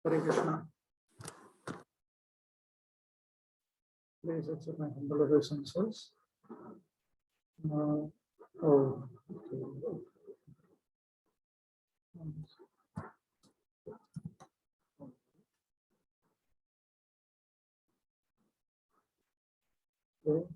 Hare Krishna. Please accept my humble obeisances. Oh, okay. Okay.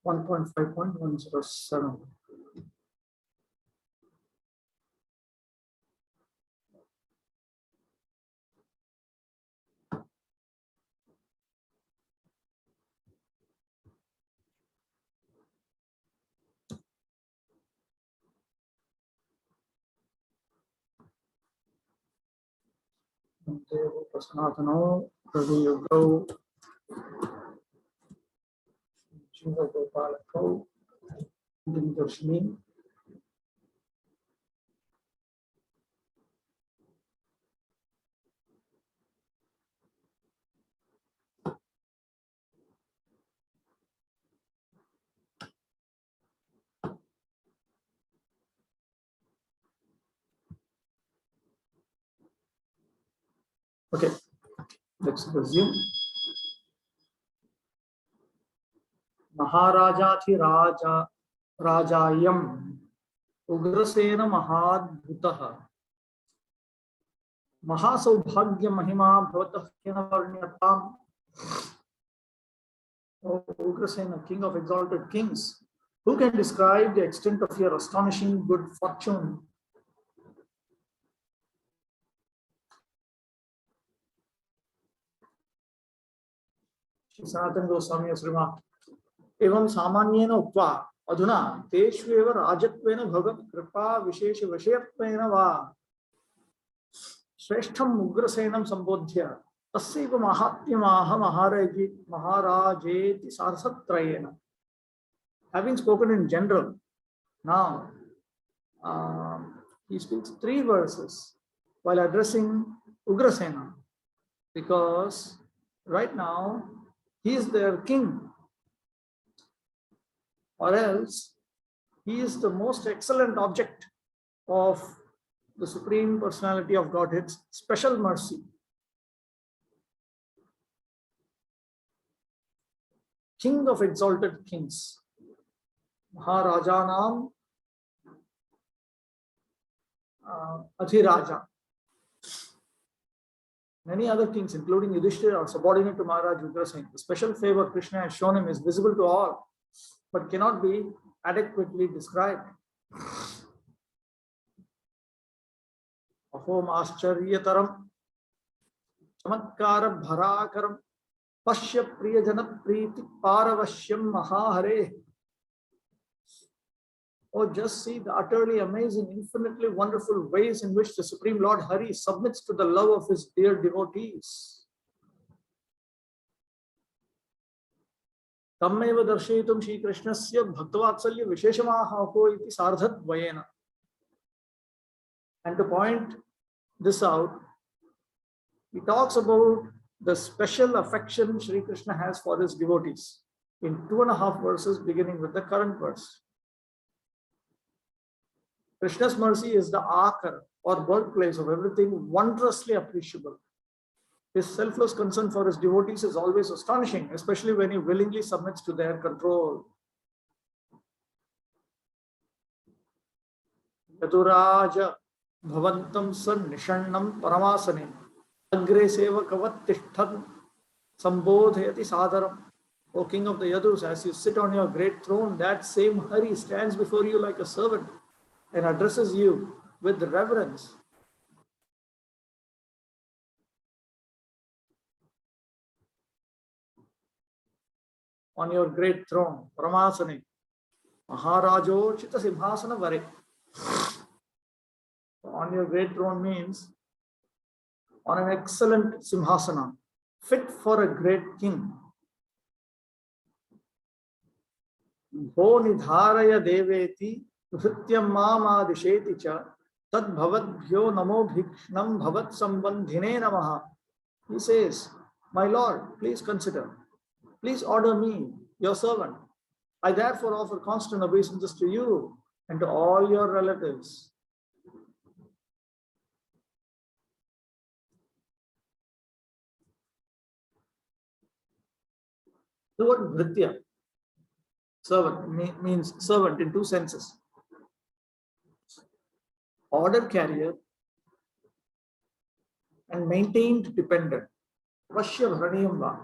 1.5.107. Prasnatano, Prabhu Yogo, Jiva Gopalako, Dindarshini. Okay, let's resume. Maharajathi Raja Rajayam Ugrasena Mahadbhutaha Mahasaubhagya Mahima Bhavatah Kena Varnyatam. O Ugrasena, King of exalted kings, who can describe the extent of your astonishing good fortune? Sanatana Goswami has remarked, Evam Samanyena Upva Adhuna Teshveva Rajatvena Bhagat Kripa Vishesha Vishayatmena Va Shreshtham Ugrasenam Sambodhya Tasseva Mahatyamaha Maharajeti Sarsatrayena. Having spoken in general, now he speaks 3 verses while addressing Ugrasena, because right now he is their king, or else he is the most excellent object of the Supreme Personality of Godhead's special mercy. King of exalted kings, Maharajanam Adhiraja. Many other kings, including Yudhishthira, are subordinate to Maharaj Ugrasena. The special favor Krishna has shown him is visible to all, but cannot be adequately described. Ahom aschariyataram chamatkara bharakaram pashya priyajana priti paravashyam mahahare. Oh, just see the utterly amazing, infinitely wonderful ways in which the Supreme Lord Hari submits to the love of his dear devotees. Tammeva darshayitum Shri Krishnasya bhaktavatsalya visheshamahaho iti sardhadvayena. And to point this out, he talks about the special affection Shri Krishna has for his devotees in 2.5 verses, beginning with the current verse. Krishna's mercy is the akar or birthplace of everything wondrously appreciable. His selfless concern for his devotees is always astonishing, especially when he willingly submits to their control. Yaduraja bhavantam san nishannam paramasane agre sevakavat tishthan sambodhayati sadaram. O King of the Yadus, as you sit on your great throne, that same Hari stands before you like a servant and addresses you with reverence. on your great throne, Paramasane, Maharajo Chita Simhasana Vare. On your great throne means on an excellent Simhasana, fit for a great king. Bho nidharaya deveti Hrityam mamadisheti cha tad bhavadbhyo namo bhikshnam bhavat sambandhine namaha. He says, my Lord, please consider, please order me, your servant. I therefore offer constant obeisances to you and to all your relatives. The word Bhritya, servant, means servant in two senses. Order carrier and maintained dependent. Vashya Bharaniyam Va.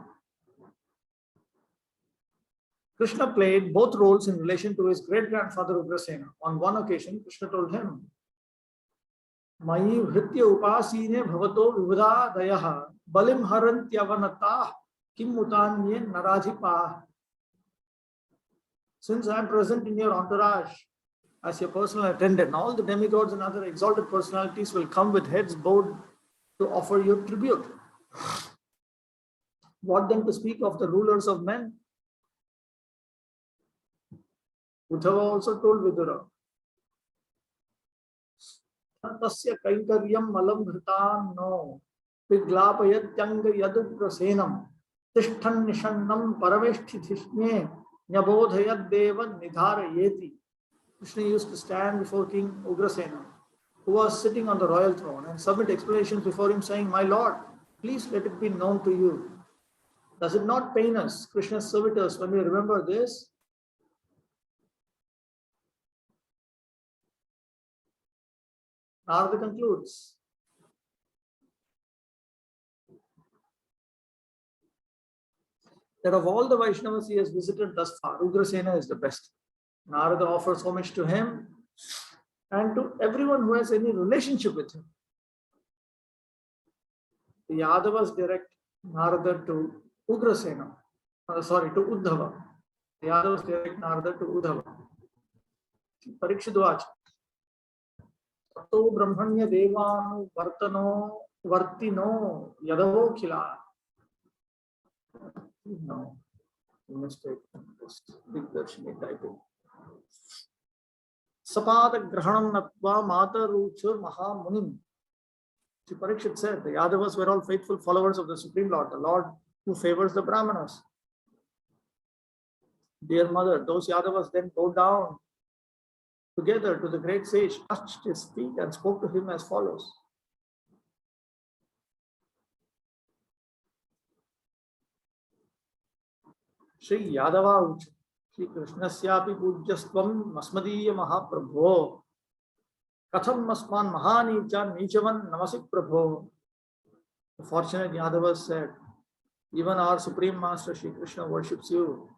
Krishna played both roles in relation to his great-grandfather Ugrasena. On one occasion, Krishna told him, Mayi Bhritya upasine bhavato vivada dayaha balim harantyavanatah kim mutanye naradhipa. Since I am present in your entourage as your personal attendant, all the demigods and other exalted personalities will come with heads bowed to offer you tribute. What then to speak of the rulers of men? Uddhava also told Vidura, Tasya kainkaryam malam bhritan no piglapayat yaduprasenam tishthan nishannam paramesthithishne nyabodhayat devan nidharayeti. Krishna used to stand before King Ugrasena, who was sitting on the royal throne, and submit explanations before him, saying, my Lord, please let it be known to you. Does it not pain us, Krishna's servitors, when we remember this? Narada concludes, that of all the Vaishnavas he has visited thus far, Ugrasena is the best. Narada offers homage to him and to everyone who has any relationship with him. The Yadavas direct Narada to Ugrasena, to Uddhava. The Yadavas direct Narada to Uddhava. Parikshit Vacha. Tato Brahmanya Devanu Vartino Yadavo Khila. No, mistake. Big Darshini typing. Sapada Grahanam Natva Mata Ruchur Maha Munim. Parikshit said the Yadavas were all faithful followers of the Supreme Lord, the Lord who favors the Brahmanas. Dear mother, those Yadavas then bowed down together to the great sage, touched his feet and spoke to him as follows. Shri Yadava Uch, Shri Krishnasyapi Pujyastvam Masmadiya Mahaprabho, Katham Masman Mahanicha Nichavan Namasik Prabho. The fortunate Yadavas said, even our Supreme Master Shri Krishna worships you.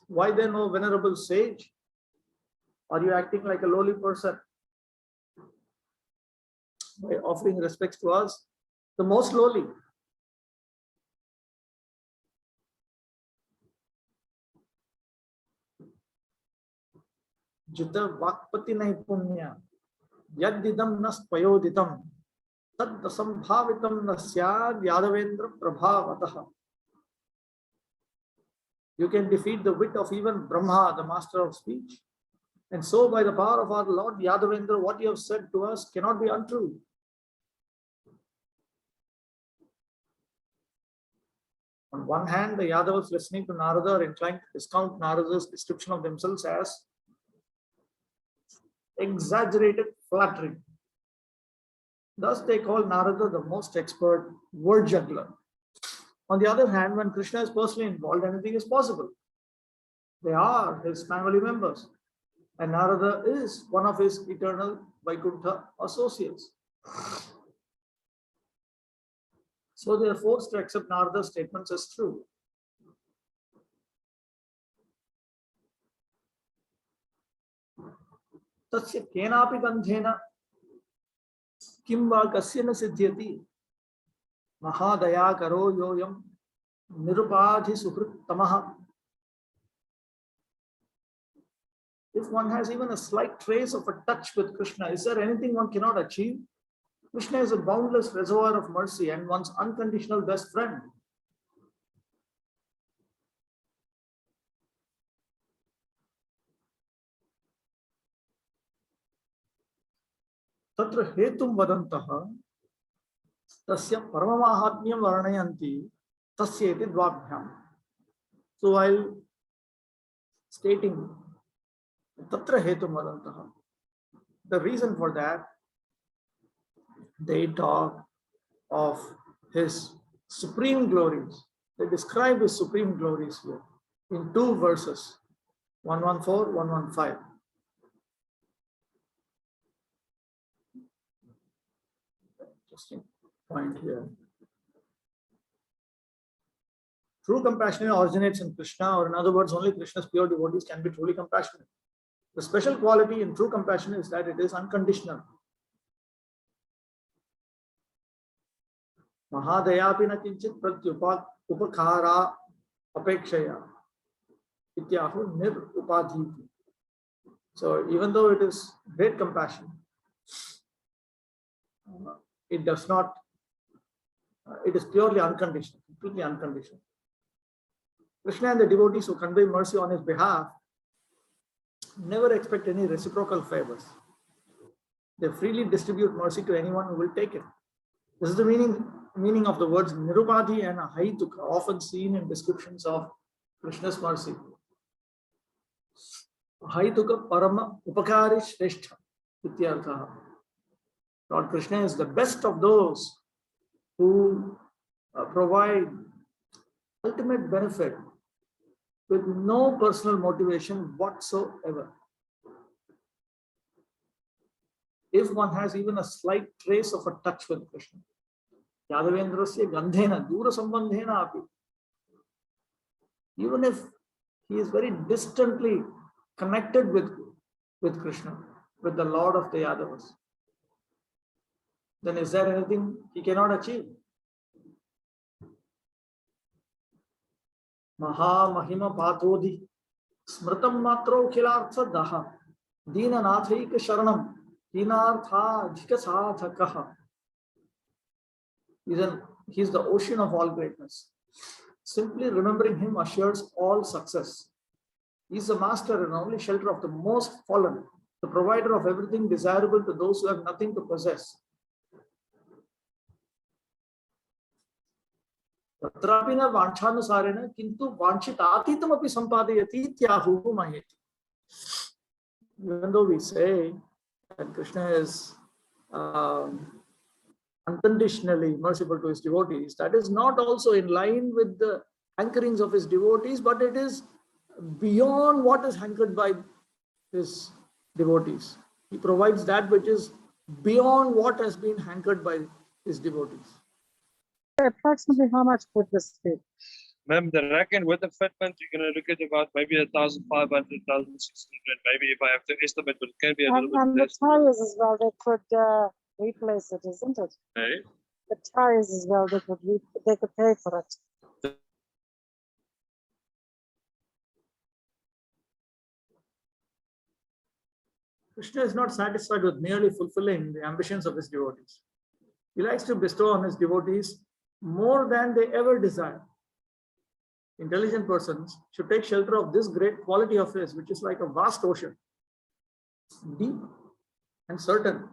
Why then, O venerable sage? Are you acting like a lowly person by offering respects to us, the most lowly? Jita Vakpati Naipunya Yadidam Nas Payoditam Tad Sambhavitam Nasyad Yadavendra Prabhavataha. You can defeat the wit of even Brahma, the master of speech. And so, by the power of our Lord Yadavendra, what you have said to us cannot be untrue. On one hand, the Yadavas listening to Narada are inclined to discount Narada's description of themselves as exaggerated flattery. Thus, they call Narada the most expert word juggler. On the other hand, when Krishna is personally involved, anything is possible. They are his family members. And Narada is one of his eternal Vaikuntha associates. So they are forced to accept Narada's statements as true. Tasya kenapi gandhena kim va kasya na siddhyati mahadaya karo yoyam nirupadhi suhrit tamaha. If one has even a slight trace of a touch with Krishna, is there anything one cannot achieve? Krishna is a boundless reservoir of mercy and one's unconditional best friend. Tatra hetum vadantaha tasya paramamahatmyam varnayanti tasya iti dvabhyam. So while stating tatra hetum vadantaha, the reason for that, they talk of his supreme glories. They describe his supreme glories here in two verses, 114, 115. Interesting point here. True compassion originates in Krishna, or in other words, only Krishna's pure devotees can be truly compassionate. The special quality in true compassion is that it is unconditional. Mahadeyapi na kinchit pratyupakara apekshaya ityahu nirupadhiti. So even though it is great compassion, it does not, it is purely unconditional, completely unconditional. Krishna and the devotees who convey mercy on his behalf never expect any reciprocal favors. They freely distribute mercy to anyone who will take it. This is the meaning of the words Nirupadhi and Ahituka, often seen in descriptions of Krishna's mercy. Ahituka Parama Upakari Shrestha Ityartha. Lord Krishna is the best of those who provide ultimate benefit with no personal motivation whatsoever. If one has even a slight trace of a touch with Krishna, Yadavendrasya Gandhena, Dura Sambandhena api, even if he is very distantly connected with Krishna, with the Lord of the Yadavas, then is there anything he cannot achieve? Maha Mahima Patodhi Smritam Matro Khilartha Daha Dina Nathaika Sharanam Dinartha Jikasathakaha. He is the ocean of all greatness. Simply remembering him assures all success. He is the master and only shelter of the most fallen, the provider of everything desirable to those who have nothing to possess. Tatrapina vanchhanusarena kintu vanchitatitam api sampadayati tyahu maheti. Even though we say that Krishna is unconditionally merciful to his devotees, that is not also in line with the hankerings of his devotees, but it is beyond what is hankered by his devotees. He provides that which is beyond what has been hankered by his devotees. Approximately how much would this be? Ma'am, the rack and with the fitment, you're going to look at about maybe 1,500, 1,600. Maybe if I have to estimate, but it can be a little And bit the less. tires as well, they could replace it, isn't it? Okay. The tires as well, they could pay for it. Krishna is not satisfied with merely fulfilling the ambitions of his devotees. He likes to bestow on his devotees more than they ever desire. Intelligent persons should take shelter of this great quality of his, which is like a vast ocean, deep and certain.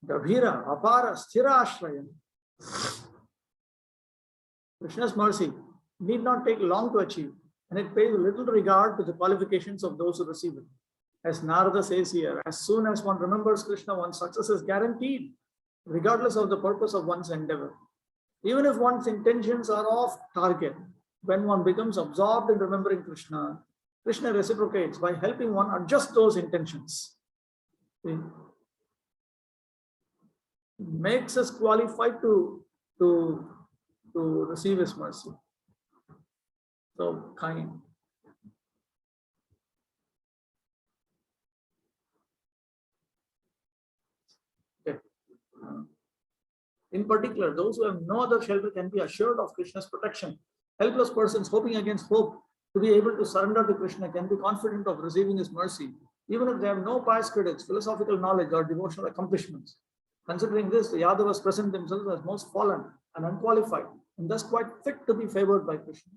Gabhira, Apara, Sthira Ashraya. Krishna's mercy need not take long to achieve, and it pays little regard to the qualifications of those who receive it. As Narada says here, as soon as one remembers Krishna, one's success is guaranteed, regardless of the purpose of one's endeavor. Even if one's intentions are off target, when one becomes absorbed in remembering Krishna, Krishna reciprocates by helping one adjust those intentions. It makes us qualified to receive his mercy. So kind. Okay. In particular, those who have no other shelter can be assured of Krishna's protection. Helpless persons hoping against hope to be able to surrender to Krishna, can be confident of receiving his mercy, even if they have no pious credits, philosophical knowledge, or devotional accomplishments. Considering this, the Yadavas present themselves as most fallen and unqualified, and thus quite fit to be favored by Krishna.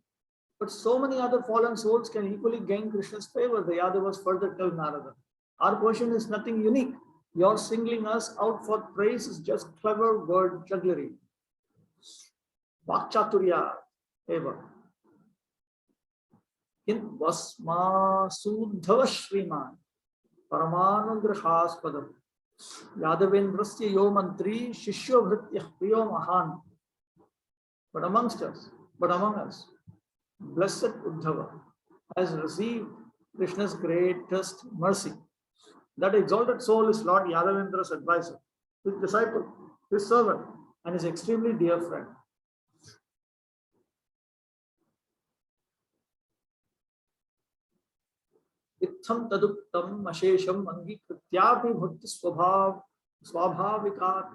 But so many other fallen souls can equally gain Krishna's favor, the Yadavas further tell Narada. Our portion is nothing unique. Your singling us out for praise is just clever word jugglery. Vakchaturya eva. In Vasma Sudhava Shriman Paramanandrahaspadam Yadavendrasya Yo Mantri Shishyo Vritya Priyo Mahan. But among us, blessed Uddhava has received Krishna's greatest mercy. That exalted soul is Lord Yadavendra's advisor, his disciple, his servant, and his extremely dear friend. Itham taduktam ashesham angikrityapi bhakti swabhavikat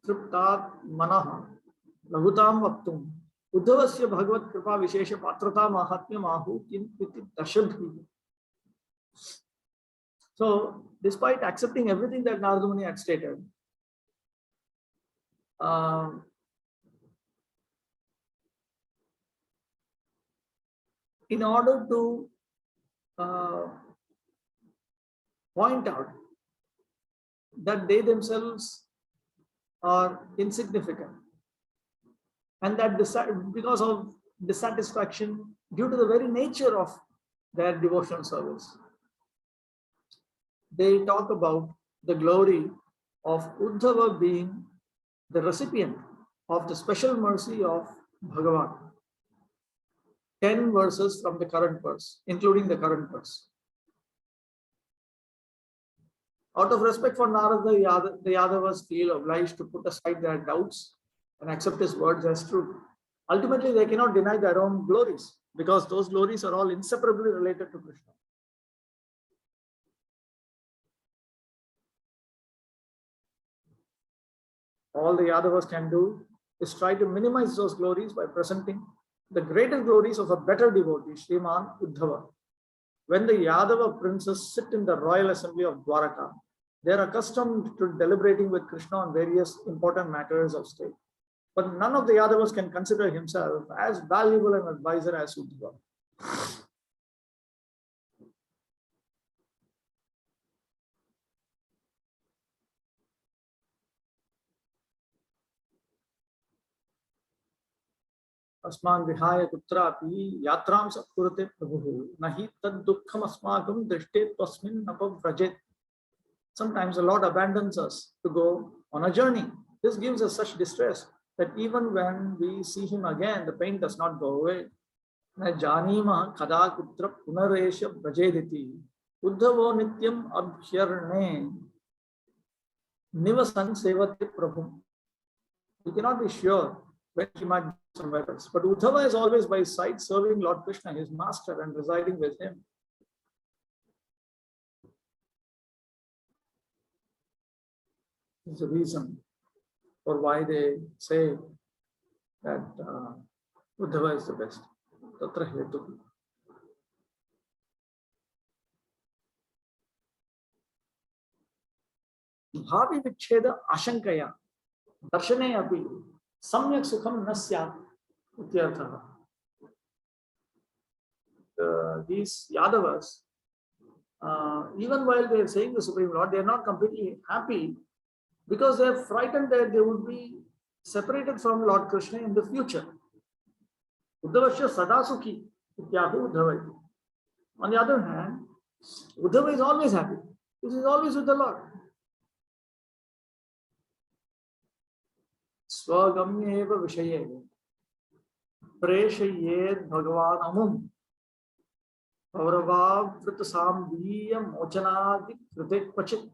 triptat manaha lahutam vaktum Uddhavasya Bhagavat Kripa Vishesha Patrata Mahatmya Mahu Kinpiti Dashabhi. So, despite accepting everything that Narada Muni had stated, in order to point out that they themselves are insignificant, and that because of dissatisfaction due to the very nature of their devotional service, they talk about the glory of Uddhava being the recipient of the special mercy of Bhagavan. 10 verses from the current verse, including the current verse. Out of respect for Narada, the Yadavas feel obliged to put aside their doubts and accept his words as true. Ultimately, they cannot deny their own glories, because those glories are all inseparably related to Krishna. All the Yadavas can do is try to minimize those glories by presenting the greater glories of a better devotee, Sriman Uddhava. When the Yadava princes sit in the royal assembly of Dwaraka, they are accustomed to deliberating with Krishna on various important matters of state. But none of the Yadavas can consider himself as valuable an advisor as Uddhava. Asman vihaya kutrapi yatram satkurate prabhu nahi tad dukkham asmakam drishte tasmin napavrajet. Sometimes the Lord abandons us to go on a journey. This gives us such distress that even when we see him again, the pain does not go away. Na janima kada kutra punaresha brajediti uddhavo nityam abhyarne nivasan sevate prabhu. We cannot be sure when he might be somewhere else. But Uddhava is always by his side, serving Lord Krishna, his master, and residing with him. This is the reason for why they say that Uddhava is the best. Tatra hetu. Bhavi vicheda ashankaya darshane api samyak sukham nasyat ityartha. These Yadavas, even while they are saying the Supreme Lord, they are not completely happy, because they are frightened that they would be separated from Lord Krishna in the future. Uddhavasya sadasukhi ityahu Uddhava. On the other hand, Uddhava is always happy. He is always with the Lord. Swagamyeva vishaye preshayed Bhagavan amum pauravav vritasambhiyam ochanadi kritek pachit.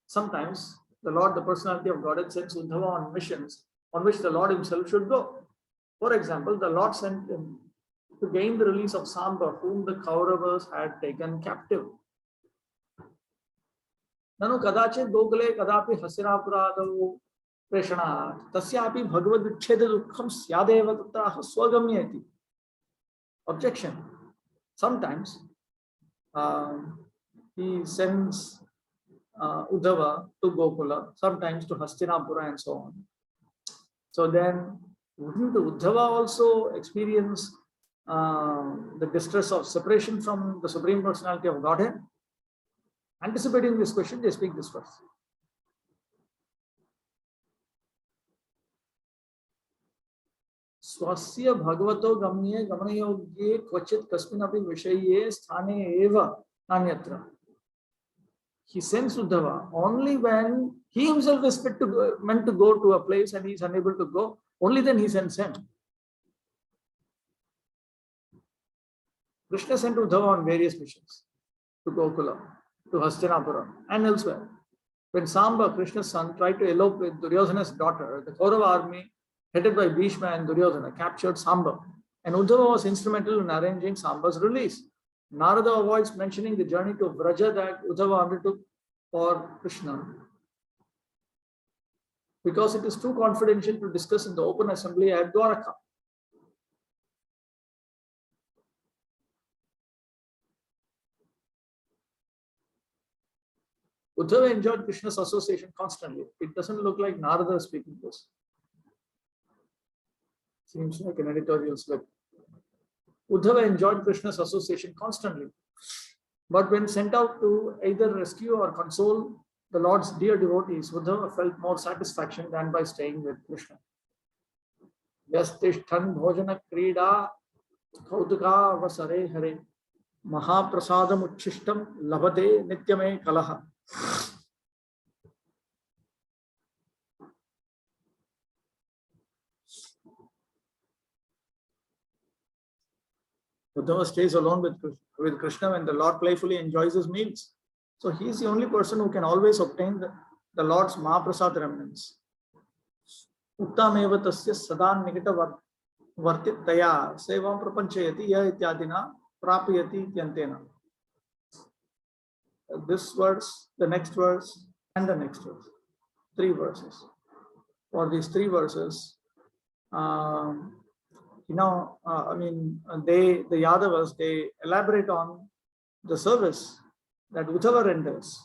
Sometimes the Lord, the personality of Godhead, sends Uddhava on missions on which the Lord himself should go. For example, the Lord sent him to gain the release of Samba, whom the Kauravas had taken captive. Nanu kadachit gokule kadapi hasirapuradavu preshanat tasyapi bhagavad vichheda dukkham syadeva tatraha swagamyeti. Objection. sometimes he sends Uddhava to Gokula, sometimes to Hastinapura and so on. So then, wouldn't Uddhava also experience the distress of separation from the Supreme Personality of Godhead? Anticipating this question, they speak this verse. Swasya Bhagavato Gamye Gamanayogye Kvachit Kasminapi Vishaye Sthane Eva Nanyatra. He sends Uddhava only when he himself is meant to go to a place and he is unable to go. Only then he sends him. Krishna sent Uddhava on various missions to Gokula, to Hastinapura, and elsewhere. When Samba, Krishna's son, tried to elope with Duryodhana's daughter, the Kaurava army, headed by Bhishma and Duryodhana, captured Samba, and Uddhava was instrumental in arranging Samba's release. Narada avoids mentioning the journey to Vraja that Uddhava undertook for Krishna because it is too confidential to discuss in the open assembly at Dwaraka. Uddhava enjoyed Krishna's association constantly. It doesn't look like Narada speaking this. Seems like an editorial slip. Uddhava enjoyed Krishna's association constantly. But when sent out to either rescue or console the Lord's dear devotees, Uddhava felt more satisfaction than by staying with Krishna. Yastishtan bhojana krida kautuka vasare hare mahaprasadam uchishtam labhate nityame kalaha. Uddhava stays alone with Krishna when the Lord playfully enjoys his meals. So he is the only person who can always obtain the Lord's Mahaprasad remnants. Uttameva tasya sadan nikita vartit taya sevam prapanchayati ya ityadina prapyati ityantena. This verse, the next verse, and the next verse. 3 verses. For these 3 verses, the Yadavas, they elaborate on the service that Uddhava renders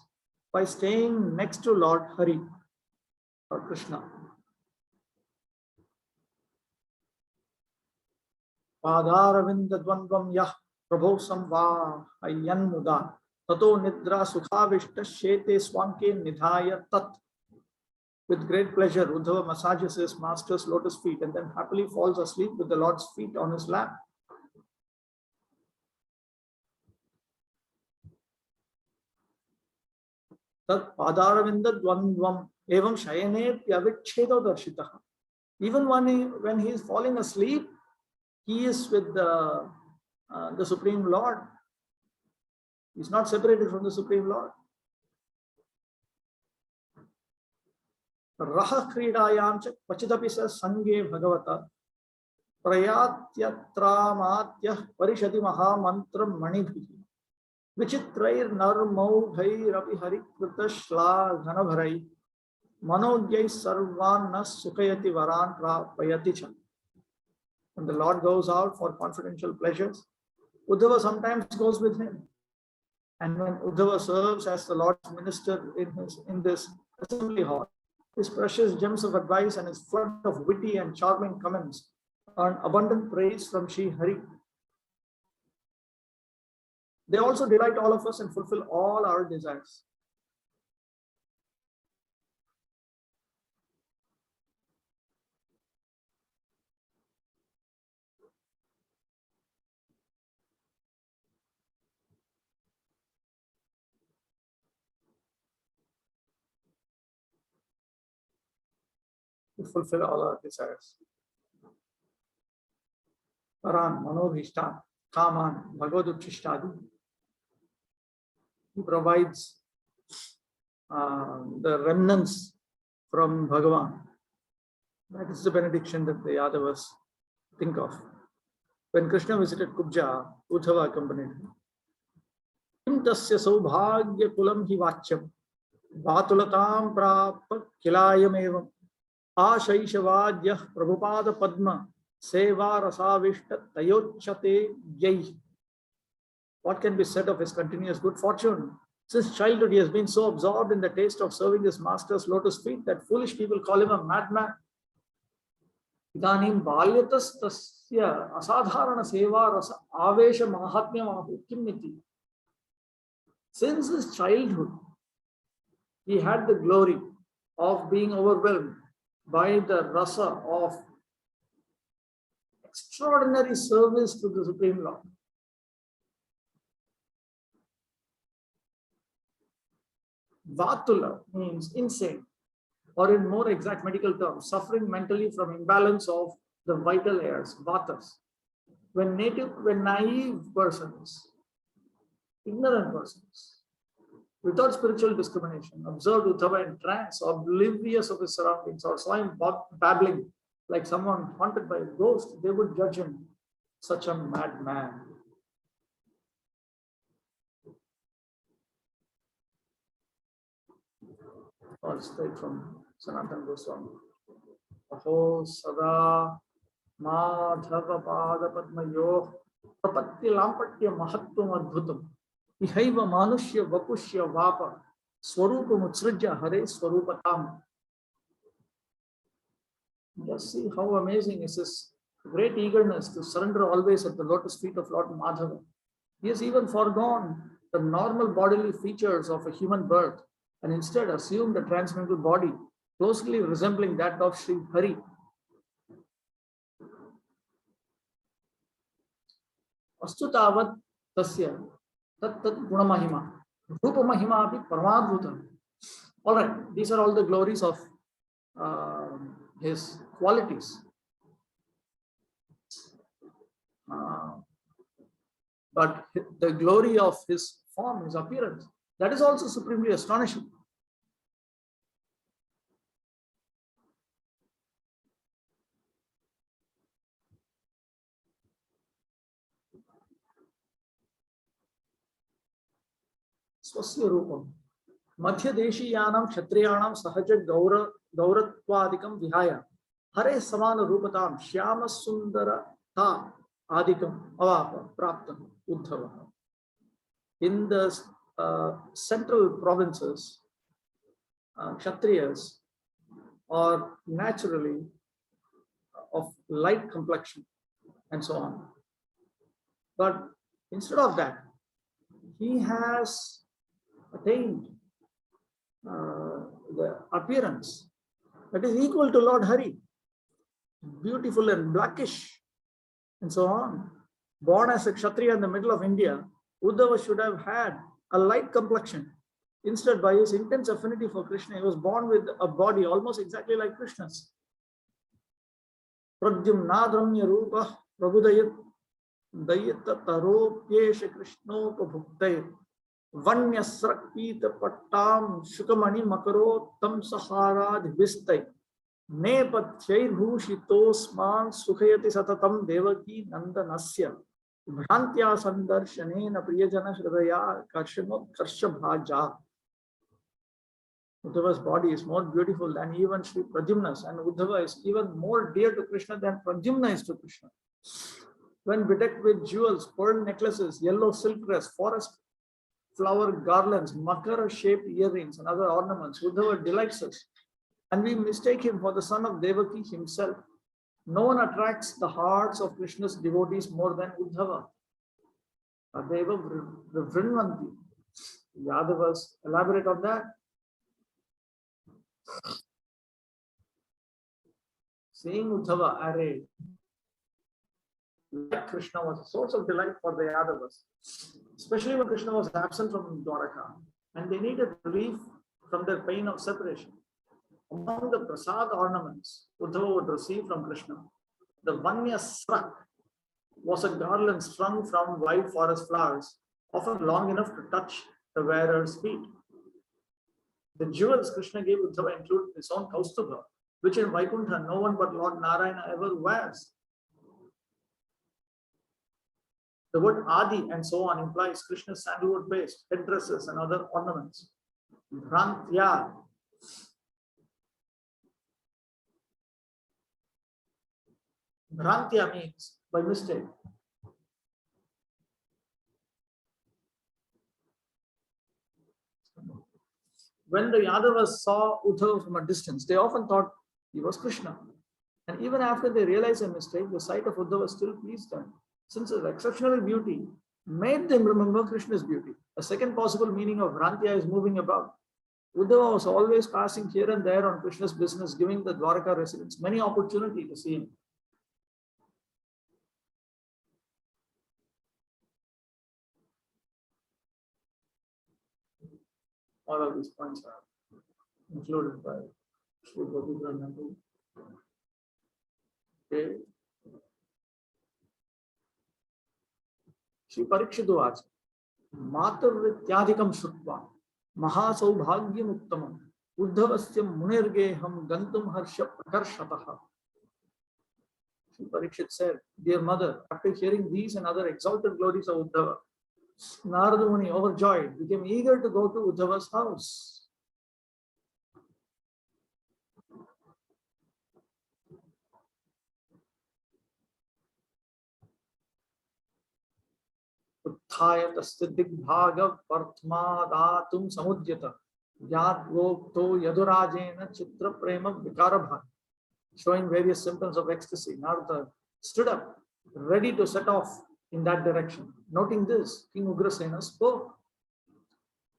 by staying next to Lord Hari or Krishna. Padaravinda dvandvam yah prabho samva hayyan muda tato nidra sukhavishta shete swanke nidhaya tat. With great pleasure, Uddhava massages his master's lotus feet and then happily falls asleep with the Lord's feet on his lap. Tat padaravinda dvandvam evam shayane pyavichhedo darshitaha. Even when he is falling asleep, he is with the Supreme Lord. He is not separated from the Supreme Lord. Raha kridayam cha pachitapi sa sange bhagavata prayatyatramatya parishati maha mantra manibhi vichitrair narmaudhair api harikrita shla ghanabharai manogyai sarvana sukhayati varan prapayati cha. When the Lord goes out for confidential pleasures, Uddhava sometimes goes with him. And when Uddhava serves as the Lord's minister in this assembly hall, his precious gems of advice and his flood of witty and charming comments earn abundant praise from Shri Hari. They also delight all of us and fulfill all our desires. To fulfill all our desires. Paran, Manobhishtan, Kaman, Bhagavaduchishtadi. He provides the remnants from Bhagavan. That is the benediction that the Yadavas think of. When Krishna visited Kubja, Uddhava accompanied him. Kim tasya saubhagya kulam hi vachyam vatulatam prapa kilayam evam Ashaishavadya Prabhupada Padma Seva Rasavishta Tayochate Yai. What can be said of his continuous good fortune? Since childhood, he has been so absorbed in the taste of serving his master's lotus feet that foolish people call him a madman. Idanim balyatastasya asadharana seva rasa avesha mahatmya mahu kimmiti. Since his childhood, he had the glory of being overwhelmed by the rasa of extraordinary service to the Supreme Lord. Vatula means insane, or in more exact medical terms, suffering mentally from imbalance of the vital airs, vatas. When naive persons, ignorant persons, without spiritual discrimination, observed Uddhava in trance, oblivious of his surroundings, or saw him babbling like someone haunted by a ghost, they would judge him such a madman. All straight from Sanatana Goswami. Aho sada madhava pada padmayo prapatti lampatya mahatvam adbhutam ihaiva manushya vapushya vapa swarupam utsrijya hare swarupatam. Just see how amazing is this great eagerness to surrender always at the lotus feet of Lord Madhava. He has even foregone the normal bodily features of a human birth and instead assumed a transcendental body closely resembling that of Sri Hari. Astutavat tasya tat gunamahima rupa mahima api paramadbhutam. All right, these are all the glories of his qualities. But the glory of his form, his appearance, that is also supremely astonishing. Swasya rupam madhya deshiyanam kshatriyanam sahaja gauratvadikam vihaya hare samana rupatam shyama sundara ta adikam avapa praptam uddhava. In the central provinces, Kshatriyas are naturally of light complexion and so on. But instead of that, he has attained the appearance that is equal to Lord Hari, beautiful and blackish and so on. Born as a Kshatriya in the middle of India, Uddhava should have had a light complexion. Instead, by his intense affinity for Krishna, he was born with a body almost exactly like Krishna's. Pradyumnadramya rupa prabudayat dayata taropyesha krishnopabhuktayat vanyasrakpita pattam shukamani makaro tam saharad vistai nepathyai bhushitosman sukhayati satatam devaki nandanasya Bhrantya sandarshanena priyajana shradaya karshanotkarsha bhaja. Uddhava's body is more beautiful than even Sri Pradyumna's, and Uddhava is even more dear to Krishna than Pradyumna is to Krishna. When bedecked with jewels, pearl necklaces, yellow silk dress, forest flower garlands, makara-shaped earrings, and other ornaments, Uddhava delights us, and we mistake him for the son of Devaki himself. No one attracts the hearts of Krishna's devotees more than Uddhava. Adeva Vrinvanti. Yadavas elaborate on that. Seeing Uddhava arrayed like Krishna was a source of delight for the Yadavas, especially when Krishna was absent from Dwaraka and they needed relief from their pain of separation. Among the prasad ornaments Uddhava would receive from Krishna, the Vanya Srak was a garland strung from wild forest flowers, often long enough to touch the wearer's feet. The jewels Krishna gave Uddhava included his own Kaustubha, which in Vaikuntha no one but Lord Narayana ever wears. The word Adi and so on implies Krishna's sandalwood paste, headdresses, and other ornaments. Bhrantya. Bhrantya means by mistake. when the Yadavas saw Uddhava from a distance, they often thought he was Krishna. And even after they realized a mistake, the sight of Uddhava still pleased them, since his exceptional beauty made them remember Krishna's beauty. A second possible meaning of Vrantya is moving about. Uddhava was always passing here and there on Krishna's business, giving the Dwaraka residents many opportunity to see him. All of these points are included by Sri Bhagavatamrita. Okay. Shri Parikshit Uvacha Maturrityadikam Shrutva Mahasaurbhagyamuttamam Uddhavasya Munirgeham Gantum Harsha Prakarshataha. Shri Parikshit said, dear mother, after hearing these and other exalted glories of Uddhava, Narada Muni, overjoyed, became eager to go to Uddhava's house. Utthaya tasya digbhaga partmadatum samudyata yad vokto yadurajena chitra prema vicara, showing various symptoms of ecstasy. Narada stood up, ready to set off in that direction. Noting this, King Ugrasena spoke.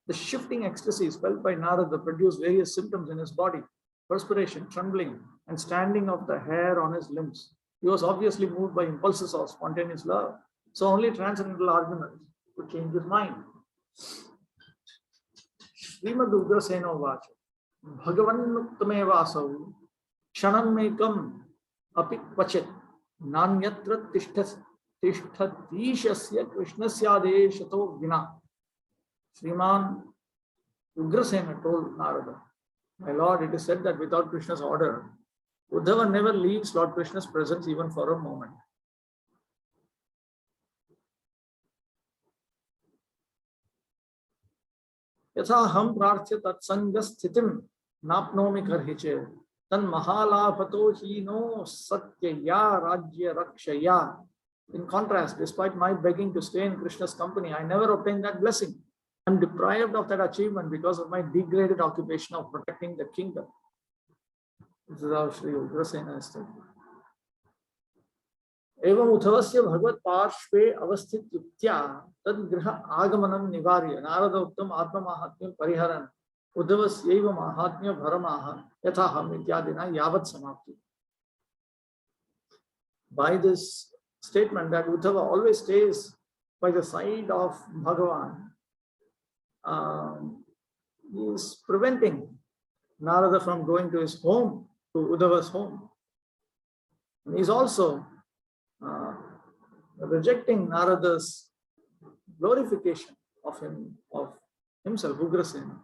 The shifting ecstasies felt by Narada produced various symptoms in his body: perspiration, trembling, and standing of the hair on his limbs. He was obviously moved by impulses of spontaneous love. So only transcendental arguments could change his mind. Srimad Ugrasena Vacha Bhagavan Vasau Kshanam Mekam Api Kvachit Nanyatra Tishthatishasya Krishnasyadeshato Vina. Sriman Ugrasena told Narada, my lord, it is said that without Krishna's order, Uddhava never leaves Lord Krishna's presence even for a moment. Yatha ham prarthya tatsanga sthitim napnomi karhiche tan mahalabhato hino satyaya rajya rakshaya. In contrast, despite my begging to stay in Krishna's company, I never obtained that blessing. I am deprived of that achievement because of my degraded occupation of protecting the kingdom. This is how Sri Ugrasena is stating. एवं उद्धवस्य भगवत पार्श्वे अवस्थित युक्त्या तद्गृह आगमनं निवार्य नारद उक्तम आत्ममाहात्म्यं परिहरन् उद्धवस्यैव माहात्म्य भरमाह यथाहम् इत्यादिना यावत् समाप्ति. By this statement that Uddhava always stays by the side of Bhagavan, he is preventing Narada from going to his home, to Uddhava's home. And he is also rejecting Narada's glorification of himself, Ugrasena.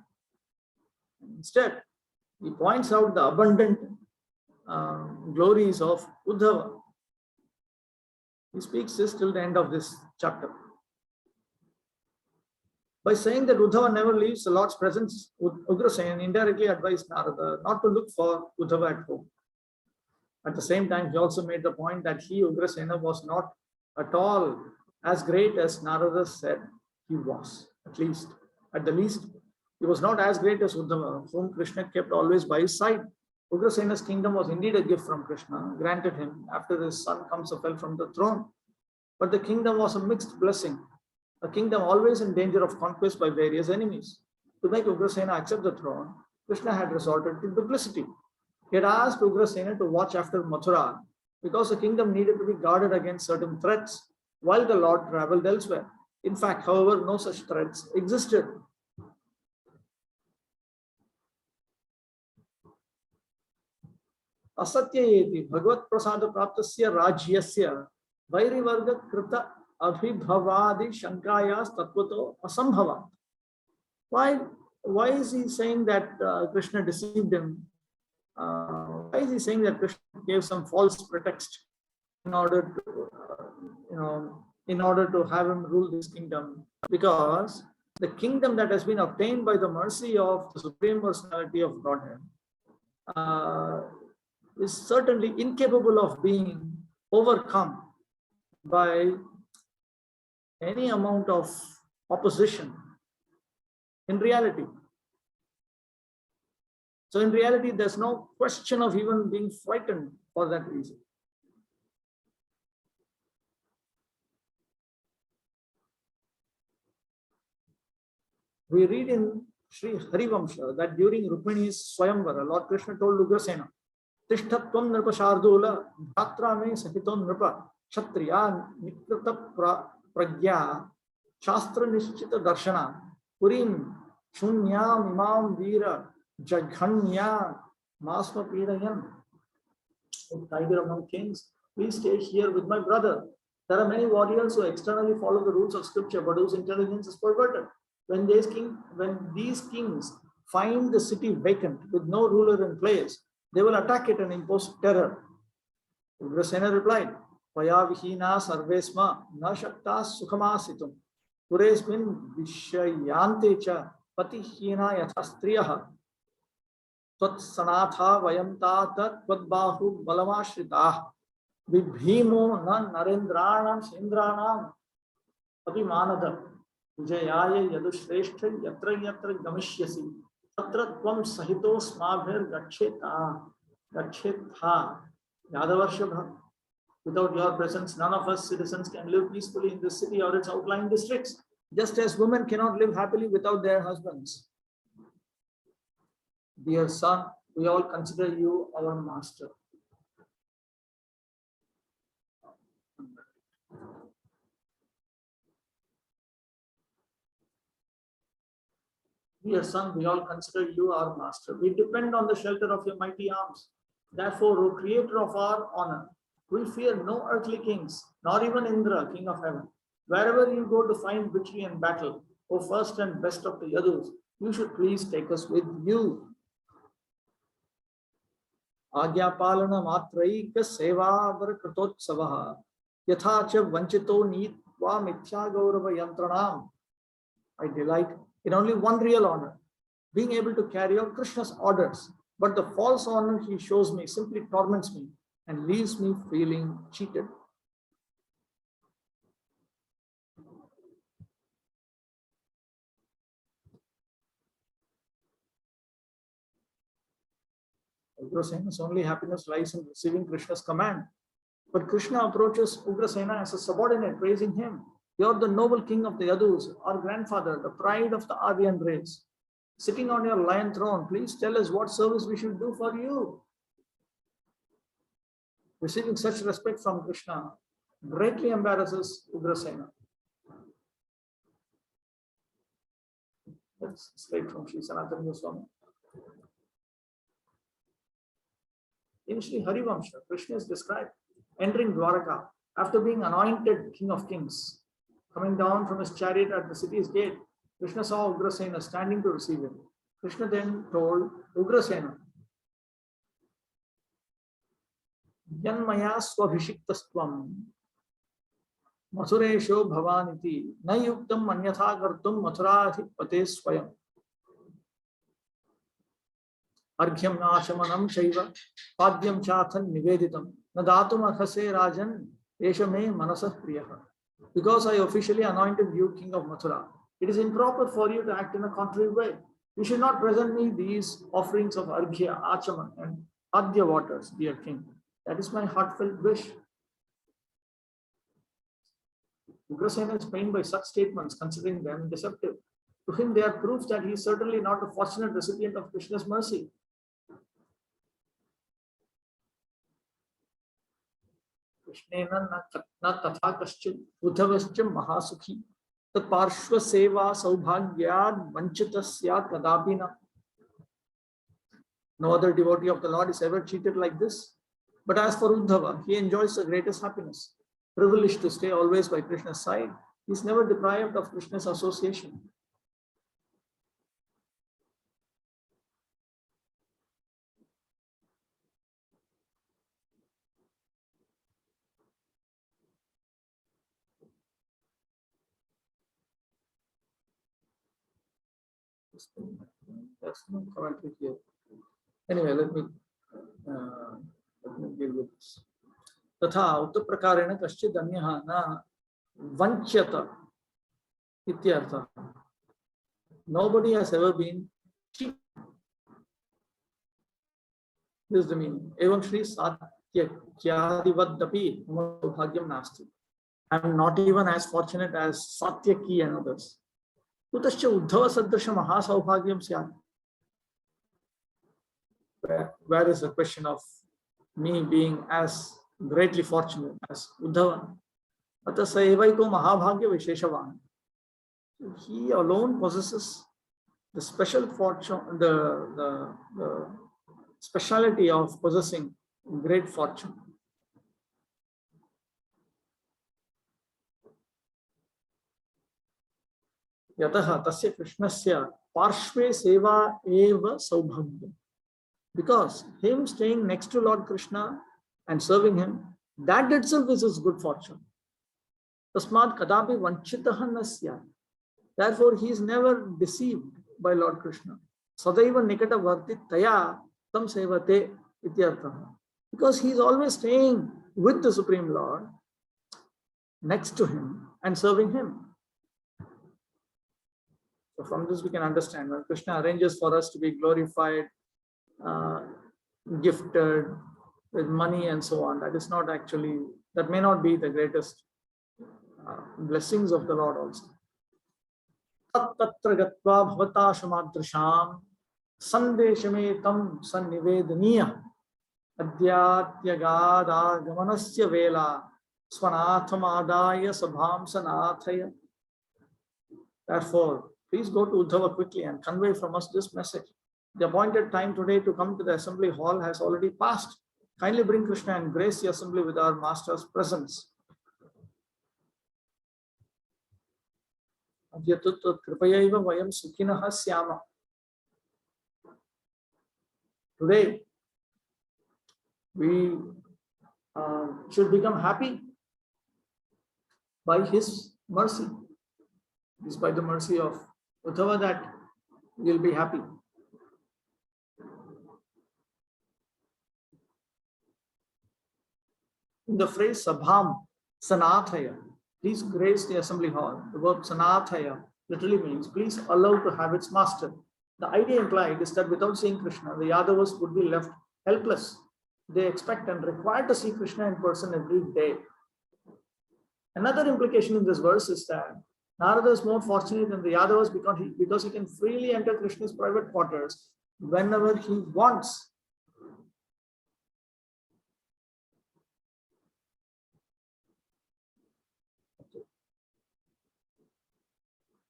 Instead, he points out the abundant glories of Uddhava. He speaks this till the end of this chapter. By saying that Uddhava never leaves the Lord's presence, Ugrasena indirectly advised Narada not to look for Uddhava at home. At the same time, he also made the point that he, Ugrasena, was not at all as great as Narada said he was. At the least, he was not as great as Uddhava, whom Krishna kept always by his side. Ugrasena's kingdom was indeed a gift from Krishna, granted him after his son Kamsa fell from the throne. But the kingdom was a mixed blessing, a kingdom always in danger of conquest by various enemies. To make Ugrasena accept the throne, Krishna had resorted to duplicity. He had asked Ugrasena to watch after Mathura because the kingdom needed to be guarded against certain threats while the Lord traveled elsewhere. In fact, however, no such threats existed. Asatyayeti Bhagavad Prasada Praptasya Rajyasya Vairivarga Krita Abhibhavadi Shankayas Tattvato Asambhavat. Why is he saying that Krishna deceived him? Why is he saying that Krishna gave some false pretext in order to have him rule this kingdom? Because the kingdom that has been obtained by the mercy of the Supreme Personality of Godhead is certainly incapable of being overcome by any amount of opposition. In reality, So in reality, there's no question of even being frightened for that reason. We read in Sri Harivamsha that during Rukmini's Swayamvara, Lord Krishna told Ugrasena, Tishtatvam Nripa Shardula, Bhatra me Sahiton Nripa, Kshatriya Nikrita Pragya, Shastra Nishchita Darshana, Purim, Shunyam Imam Veera, Jaghanya, Masma Pirayan. O tiger among kings, please stay here with my brother. There are many warriors who externally follow the rules of scripture, but whose intelligence is perverted. When these kings find the city vacant with no ruler in place, they will attack it and impose terror. Ugrasena replied, Vaya vihina sarvesma na shakta sukhamasitum puresmin vishayante cha patihina yathastriyaha Twat sanatha vayam tat twadbahu balamashritah vibhimo na narendranam sendranam apimanada vijayaya yadushreshthya yatra yatra gamishyasi tatra tvam sahito smabhir gachetha Yadavarshabha. Without your presence, none of us citizens can live peacefully in this city or its outlying districts, just as women cannot live happily without their husbands. Dear son, we all consider you our master. Dear son, we all consider you our master. We depend on the shelter of your mighty arms. Therefore, O creator of our honor, we fear no earthly kings, nor even Indra, king of heaven. Wherever you go to find victory and battle, O first and best of the Yadus, you should please take us with you. Agyapalana matraika sevavar kritotsavaha yathacha vanchito nitva mithya gaurava yantranam. I delight in only one real honor, being able to carry out Krishna's orders, but the false honor he shows me simply torments me and leaves me feeling cheated. Ugrasena's only happiness lies in receiving Krishna's command. But Krishna approaches Ugrasena as a subordinate, praising him. You are the noble king of the Yadus, our grandfather, the pride of the Aryan race. Sitting on your lion throne, please tell us what service we should do for you. Receiving such respect from Krishna greatly embarrasses Ugrasena. That's straight from Sri Sanatana Goswami. In Sri Harivamsha, Krishna is described entering Dwaraka after being anointed king of kings. Coming down from his chariot at the city's gate, Krishna saw Ugrasena standing to receive him. Krishna then told Ugrasena, Yanmaya swabhishiktasvam Mathuresho bhavaniti na yuktam anyatha kartum mathuraadhipate swayam arghyam nachamanam shaiva padyam chathan niveditam nadatum akhase rajan esha me manasah priyaha. Because I officially anointed you king of Mathura, it is improper for you to act in a contrary way. You should not present me these offerings of arghya, achaman, and adya waters, dear king. That is my heartfelt wish. Ugrasena is pained by such statements, considering them deceptive. To him, they are proof that he is certainly not a fortunate recipient of Krishna's mercy. Krishnena na tatha kaschid uddhavascha mahasukhi tat parshva seva saubhagyad vanchitasya kadapina. No other devotee of the Lord is ever cheated like this. But as for Uddhava, he enjoys the greatest happiness. Privileged to stay always by Krishna's side, he is never deprived of Krishna's association. That's no commentary here. Anyway, let me deal with this. Tatha uttaprakarena kaschid anyaha na vanchyata ityartha. Nobody has ever been cheated. This is the meaning. Evam Shri Satyakyaadivaddapi Bhagyam Nasti. I am not even as fortunate as Satyaki and others. Kutascha Uddhava Sadrisha Mahasaurbhagyam Syat. Where is the question of me being as greatly fortunate as Uddhava? Ata Saivaiko Mahabhagya Visheshavan. He alone possesses the special fortune, the speciality of possessing great fortune. Yataha tasya Krishnasya parshve seva eva saubhagyam. Because him staying next to Lord Krishna and serving him, that itself is his good fortune. Tasmad kadapi vanchitaha nasya. Therefore, he is never deceived by Lord Krishna. Sadaiva nikata varti taya tam sevate ityartha. Because he is always staying with the Supreme Lord, next to him and serving him. So from this we can understand when Krishna arranges for us to be glorified, gifted with money and so on, that is not actually, that may not be the greatest blessings of the Lord also. Tattatra gatva bhavatashamadrisham sandeshametam sannivedaniya adyatyagada gamanasya vela swanatham adaya sabham sanathaya. Therefore, please go to Uddhava quickly and convey from us this message. The appointed time today to come to the assembly hall has already passed. Kindly bring Krishna and grace the assembly with our master's presence. Today, we should become happy by his mercy. It is by the mercy of Uddhava that we will be happy. In the phrase Sabham Sanathaya, please grace the assembly hall. The verb Sanathaya literally means please allow to have its master. The idea implied is that without seeing Krishna, the Yadavas would be left helpless. They expect and require to see Krishna in person every day. Another implication in this verse is that Narada is more fortunate than the Yadavas because he can freely enter Krishna's private quarters whenever he wants.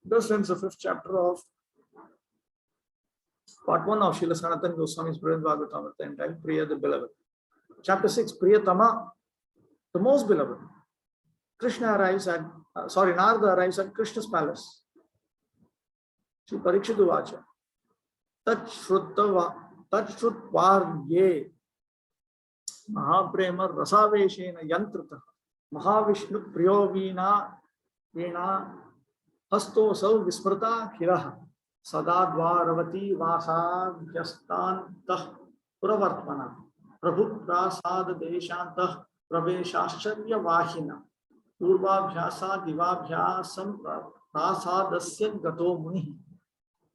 This ends the 5th chapter of part 1 of Srila Sanatana Goswami's brilliant Bhagavatamrita entitled Priya the Beloved. Chapter 6, Priyatama, the most beloved. Narada arrives at Krishna's palace. Shri Parikshit Uvacha. Tachrutvarye Mahaprema Rasaveshena Yantrata Mahavishnu Priyovina Vina Hasto Sau Vismrta Khiraha Sadadvaravati Vasabhyastantah Puravartmana Prabhu Prasad Deshantah Praveshashcharya Vahina Purvabhyasa Divabhyasam Prasadasya Gato Muni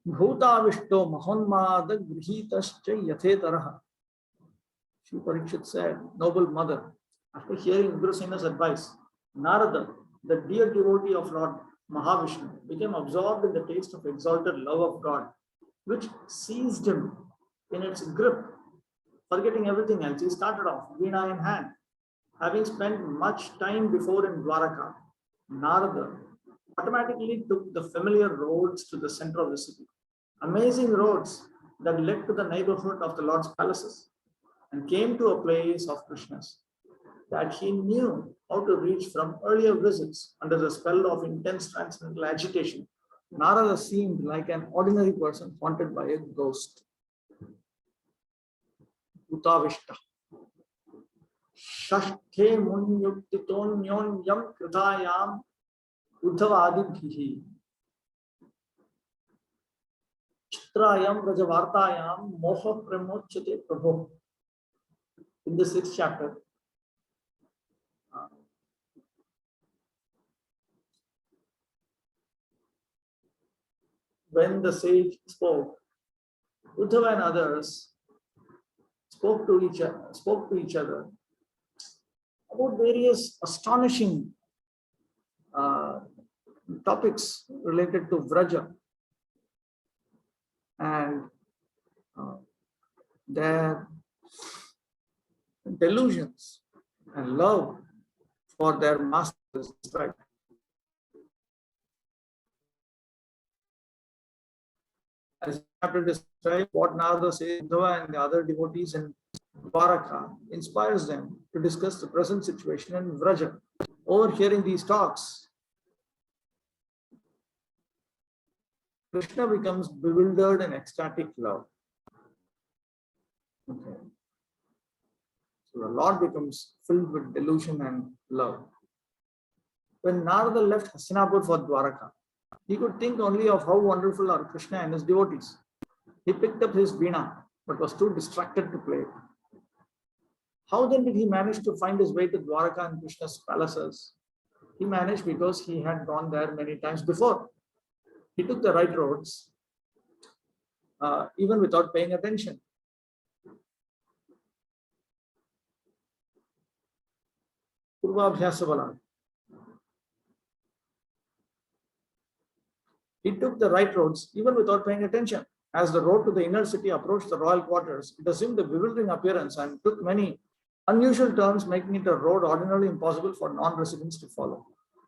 Bhutavishto Mahonmada Grihitascha Yathetaraha. Shri Parikshit said, Noble mother, after hearing Ugrasena's advice, Narada, the dear devotee of Lord Mahavishnu, became absorbed in the taste of exalted love of God, which seized him in its grip. Forgetting everything else, he started off, veena in hand. Having spent much time before in Dwaraka, Narada automatically took the familiar roads to the center of the city. Amazing roads that led to the neighborhood of the Lord's palaces and came to a place of Krishna's that he knew how to reach from earlier visits under the spell of intense transcendental agitation. Narada seemed like an ordinary person haunted by a ghost. Utavishta. Shashthe munyuktitonyonyam kritayam uddhavadibhihi. Chitrayam rajavartayam moha pramochate prabhu. In the 6th chapter, when the sage spoke, Uddhava and others spoke to each other about various astonishing topics related to Vraja and their delusions and love for their masters. Right? As we have to describe what Narada says, Uddhava and the other devotees in Dwaraka inspires them to discuss the present situation in Vraja. Overhearing these talks, Krishna becomes bewildered in ecstatic love. Okay. So the Lord becomes filled with delusion and love. When Narada left Hastinapur for Dwaraka, he could think only of how wonderful are Krishna and his devotees. He picked up his veena, but was too distracted to play it. How then did he manage to find his way to Dwaraka and Krishna's palaces? He managed because he had gone there many times before. He took the right roads, even without paying attention. Purvabhyasa. He took the right roads even without paying attention. As the road to the inner city approached the royal quarters, it assumed a bewildering appearance and took many unusual turns, making it a road ordinarily impossible for non-residents to follow.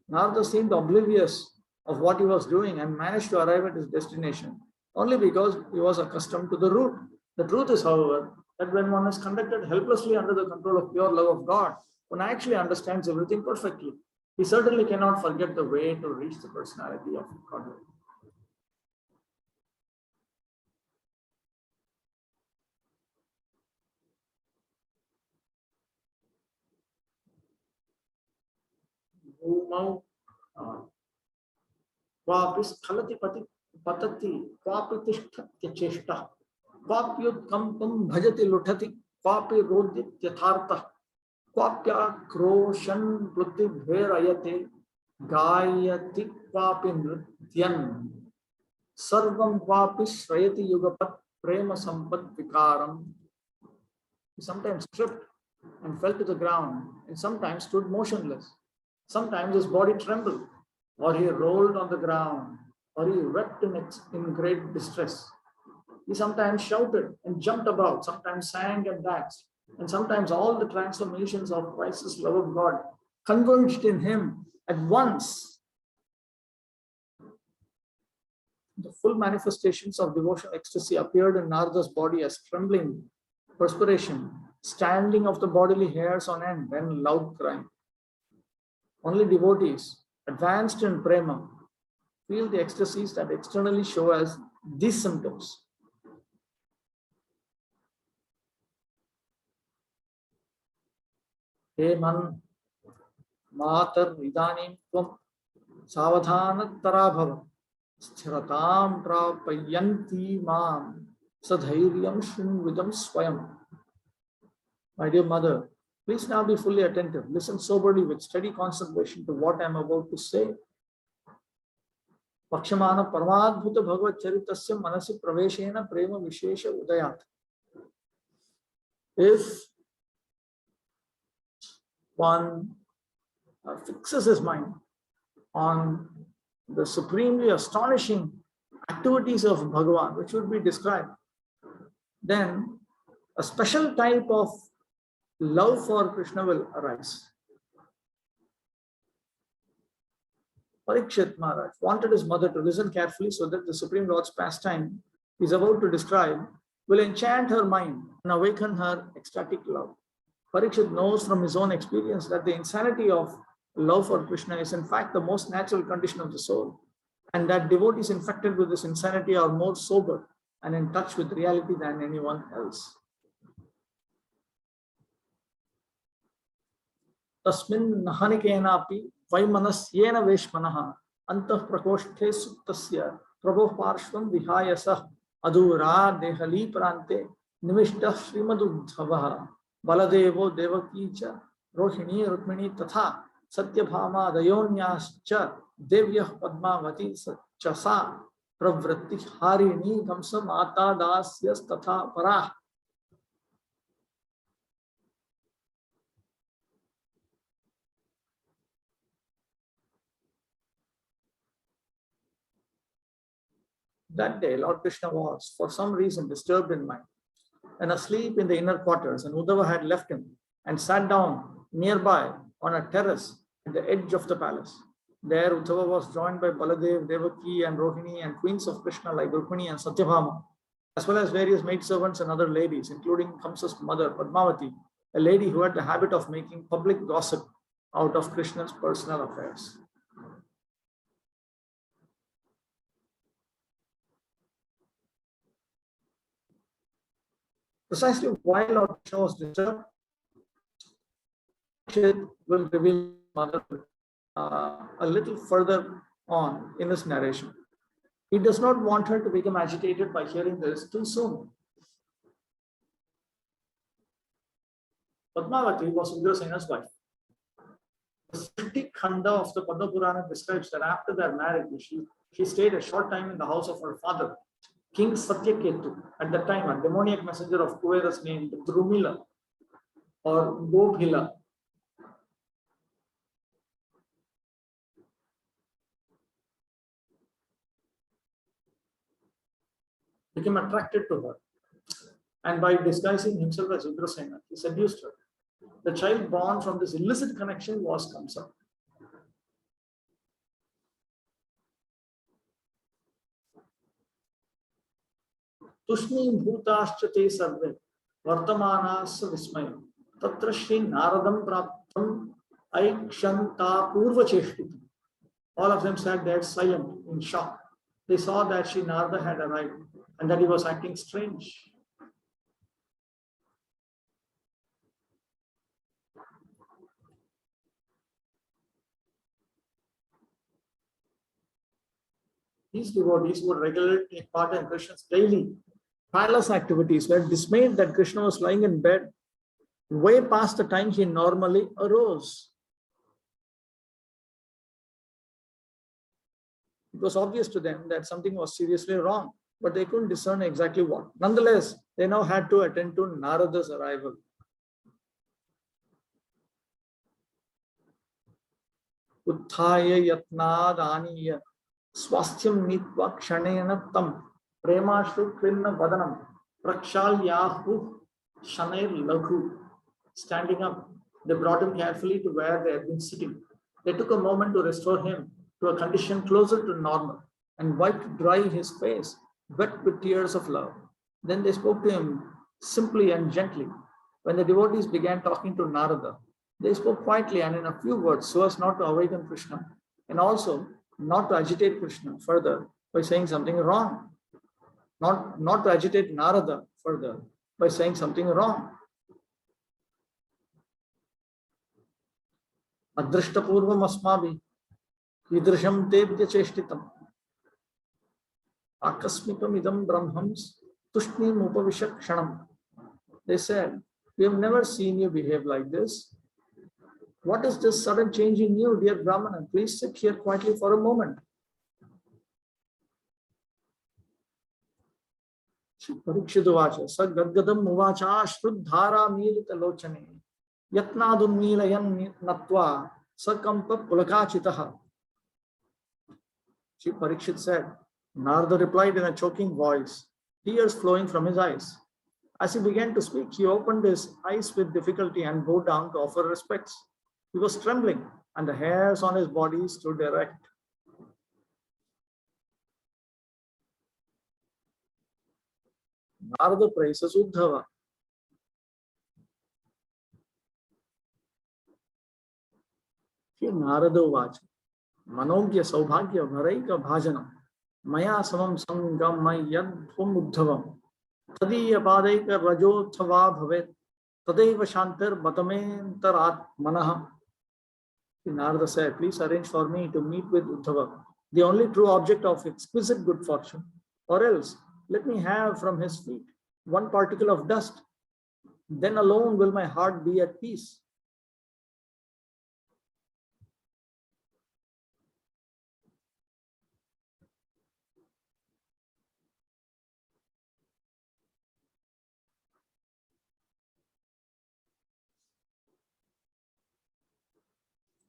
Narada seemed oblivious of what he was doing and managed to arrive at his destination only because he was accustomed to the route. The truth is, however, that when one is conducted helplessly under the control of pure love of God, one actually understands everything perfectly. He certainly cannot forget the way to reach the personality of God. क्वापि स्खलति पतति क्वापि तिष्ठत्य चेष्टा क्वाप्युत्कंपं भजति लुठति क्वापि रोदित्यथार्थः क्वाप्याक्रोशन् वृत्तिभेरयते गायति क्वापि नृत्यन् सर्वं क्वापि श्रयति युगपत् प्रेम संपत् विकारम्. He sometimes tripped and fell to the ground and sometimes stood motionless. Sometimes his body trembled, or he rolled on the ground, or he wept in great distress. He sometimes shouted and jumped about, sometimes sang and danced, and sometimes all the transformations of priceless love of God converged in him at once. The full manifestations of devotional ecstasy appeared in Narada's body as trembling, perspiration, standing of the bodily hairs on end, and loud crying. Only devotees advanced in prema feel the ecstasies that externally show as these symptoms. He man matar idanim tvam savadhanattara bhava sthiratam prapayanti mam sadhairyam shrinvidam swayam. My dear mother, please now be fully attentive. Listen soberly with steady concentration to what I am about to say. Pakshamana Paramadbhuta Bhagavad Charitasya Manasi Praveshena Prema Vishesha Udayat. If one fixes his mind on the supremely astonishing activities of Bhagavan, which would be described, then a special type of love for Krishna will arise. Parikshit Maharaj wanted his mother to listen carefully so that the Supreme Lord's pastime he is about to describe will enchant her mind and awaken her ecstatic love. Parikshit knows from his own experience that the insanity of love for Krishna is in fact the most natural condition of the soul, and that devotees infected with this insanity are more sober and in touch with reality than anyone else. Tasmin nahanikenapi vaimanasyena veshmanaha antah prakoshthe suptasya prabhu parshvam vihayasah adura dehali prante nimishtah srimadudhavaha baladevo devakicha rohini rukmini tatha satyabhama dayonyascha devyah padmavati chasa pravritti harini kamsa mata dasyas tatha parah. That day, Lord Krishna was, for some reason, disturbed in mind and asleep in the inner quarters, and Uddhava had left him and sat down nearby on a terrace at the edge of the palace. There, Uddhava was joined by Baladev, Devaki, and Rohini, and queens of Krishna like Rukmini and Satyabhama, as well as various maidservants and other ladies, including Kamsa's mother, Padmavati, a lady who had the habit of making public gossip out of Krishna's personal affairs. Precisely why Lord Krishna was disturbed, will reveal mother a little further on in this narration. He does not want her to become agitated by hearing this too soon. Padmavati was Ugrasena's wife. The Srishti Khanda of the Padma Purana describes that after their marriage, she stayed a short time in the house of her father, King Satyaketu. At that time, a demoniac messenger of Kuveras named Drumila or Gobhila became attracted to her, and by disguising himself as Ugrasena, he seduced her. The child born from this illicit connection was Kamsa. Tushni bhutascha te sarve vartamanas vismayam tatra shri naradam praptam aikshanta purva cheshti. All of them sat there silent, in shock. They saw that Shri Narada had arrived and that he was acting strange. These devotees would regularly take part in Krishna's daily palace activities were dismayed that Krishna was lying in bed way past the time he normally arose. It was obvious to them that something was seriously wrong, but they couldn't discern exactly what. Nonetheless, they now had to attend to Narada's arrival. Utthaya yatnad aniya swasthyam nitva kshanena tam premashru krinna vadanam prakshalyahu shanair laghu. Standing up, they brought him carefully to where they had been sitting. They took a moment to restore him to a condition closer to normal and wiped dry his face, wet with tears of love. Then they spoke to him simply and gently. When the devotees began talking to Narada, they spoke quietly and in a few words so as not to awaken Krishna and also not to agitate Krishna further by saying something wrong. Not to agitate Narada further by saying something wrong. Adrishtapurvam asmabi idrisham tebhya cheshtitam akasmikam idam brahmams tushnim upavishakshanam. They said, we have never seen you behave like this. What is this sudden change in you, dear Brahmana? Please sit here quietly for a moment. Parikshiduvacha sagadgadam uvacha shruddhara milita lochane yatnadun nilayan natva sakampa pulakachitaha. Shri Parikshit said. Narada replied in a choking voice, tears flowing from his eyes. As he began to speak, he opened his eyes with difficulty and bowed down to offer respects. He was trembling, and the hairs on his body stood erect. Narada praises Uddhava. Shri Narada Uvacha Manogya Saubhagya Bharaika Bhajanam Maya Samam Sangam Mayadhum Uddhavam Tadiya Padaika Rajothava Bhavet Tadeva Shantar Batamentar Atmanaha. Narada said, please arrange for me to meet with Uddhava, the only true object of exquisite good fortune, or else let me have from his feet one particle of dust. Then alone will my heart be at peace.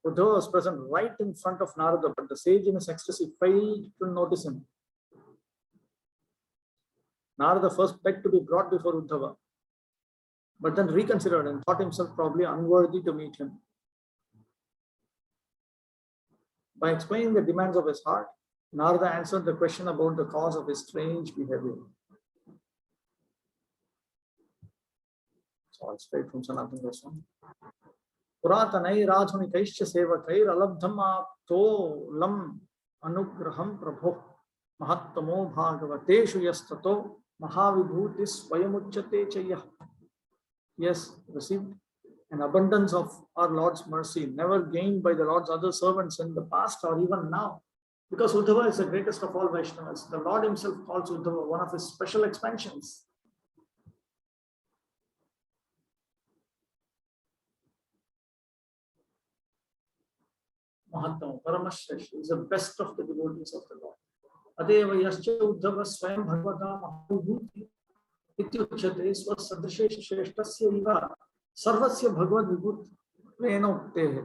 Uddhava was present right in front of Narada, but the sage in his ecstasy failed to notice him. Narada first begged to be brought before Uddhava, but then reconsidered and thought himself probably unworthy to meet him. By explaining the demands of his heart, Narada answered the question about the cause of his strange behavior. So I'll straight from Sanatana Goswami. Puratanai radhunikaischa sevakair alabdham apto lam anugraham prabho mahattamo bhagavateshu yastato mahavibhuti swayamuchyate chayah. He has received an abundance of our Lord's mercy, never gained by the Lord's other servants in the past or even now. Because Uddhava is the greatest of all Vaishnavas. The Lord himself calls Uddhava one of his special expansions. Mahatma, Paramashresh is the best of the devotees of the Lord. Adeva yascha Uddhava swayam bhagavata mahavibhuti ityuchyate swasadrishesha shreshtasya iva sarvasya bhagavad vibhuti venoktehe.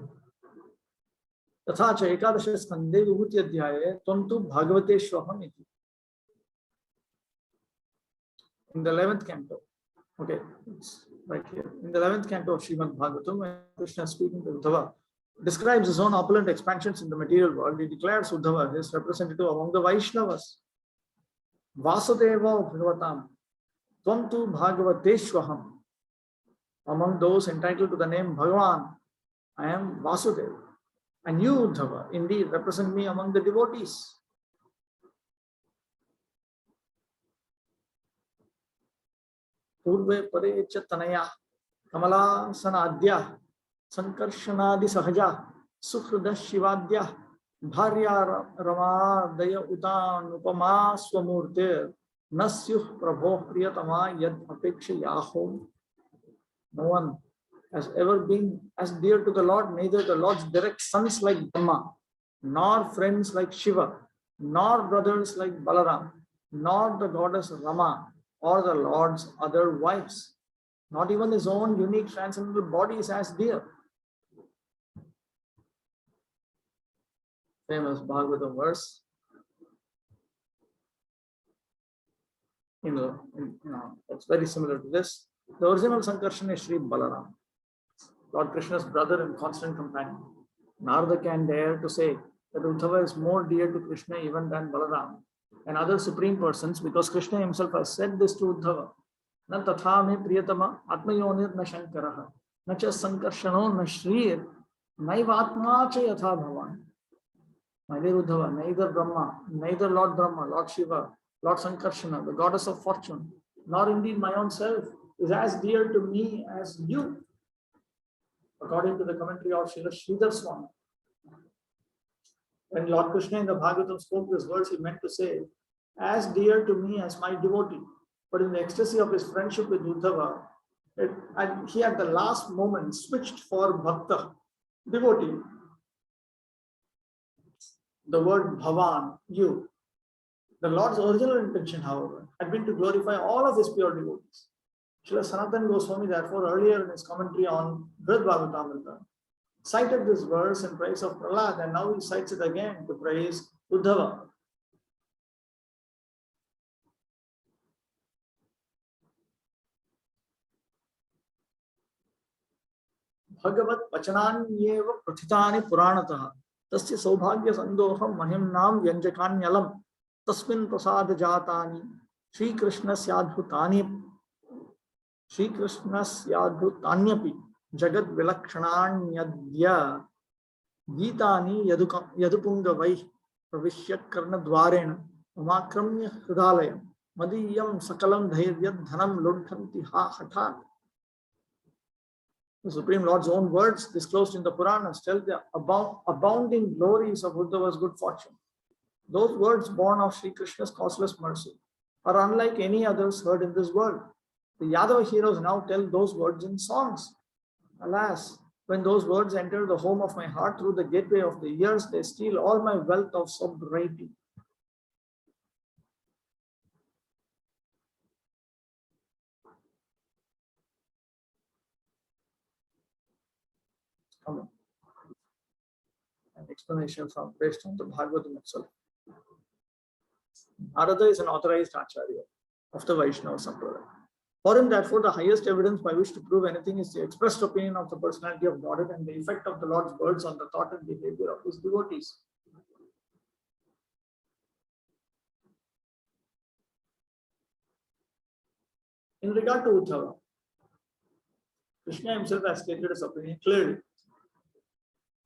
तथा च एकादश स्कंदे विभूति अध्याये त्वंतु भागवते श्वहम इति. In the 11th canto, okay, it's right here. In the 11th canto of Srimad Bhagavatam, when Krishna speaking to Uddhava, describes his own opulent expansions in the material world, he declares Uddhava his representative among the Vaishnavas. Vasudeva Bhagavatam, tvantu Bhagavate shwaham. Among those entitled to the name Bhagavan, I am Vasudeva. And you, Uddhava, indeed represent me among the devotees. Purve pare cha tanaya kamala sanadya sankarshanadi sahaja sukhruda shivadya bharya ramadaya utan upama swamurte nasyuh prabho priyatama yad apekshayaho. No one has ever been as dear to the Lord, neither the Lord's direct sons like Brahma, nor friends like Shiva, nor brothers like Balaram, nor the goddess Rama, or the Lord's other wives. Not even his own unique transcendental body is as dear. Famous Bhagavatam verse. It's very similar to this. The original Sankarshan is Sri Balaram, Lord Krishna's brother and constant companion. Narada can dare to say that Uddhava is more dear to Krishna even than Balaram and other supreme persons, because Krishna himself has said this to Uddhava. Na tatha me priyatama atmayonir na shankaraha na cha sankarshano na shrir naivatma cha yatha bhavan. My dear Uddhava, neither Brahma, neither Lord Brahma, Lord Shiva, Lord Sankarshana, the goddess of fortune, nor indeed my own self is as dear to me as you. According to the commentary of Srila Sridhar Swami, when Lord Krishna in the Bhagavatam spoke this words, he meant to say, as dear to me as my devotee. But in the ecstasy of his friendship with Uddhava, he at the last moment switched for bhakta, devotee. The word bhavan, you. The Lord's original intention, however, had been to glorify all of his pure devotees. Srila Sanatana Goswami, therefore, earlier in his commentary on Bhagavatamrita, cited this verse in praise of Prahlad, and now he cites it again to praise Uddhava. Bhagavat Vachananyeva Prathitani Puranataha Tasya Saubhagya Sandoham Mahimnam Vyanjakanyalam Tasmin Prasad Jatani Sri Krishna Syadhutani Sri Krishna Syadhutanyapi Jagat Vilakshanaanyadya Gitani Yadupungavai Pravishyat Karna Dwarena Umakramya Hridalayam Madiyam Sakalam Dhairyad Dhanam Ludhanti Ha Hathat. The Supreme Lord's own words disclosed in the Puranas tell the abounding glories of Uddhava's good fortune. Those words born of Sri Krishna's causeless mercy are unlike any others heard in this world. The Yadava heroes now tell those words in songs. Alas, when those words enter the home of my heart through the gateway of the ears, they steal all my wealth of sobriety. An explanation from based on the Bhagavatam itself. Narada is an authorized acharya. of the Vaishnava Sampradaya. For him, therefore, the highest evidence by which to prove anything is the expressed opinion of the personality of Godhead and the effect of the Lord's words on the thought and behavior of his devotees. In regard to Uddhava, Krishna himself has stated his opinion clearly.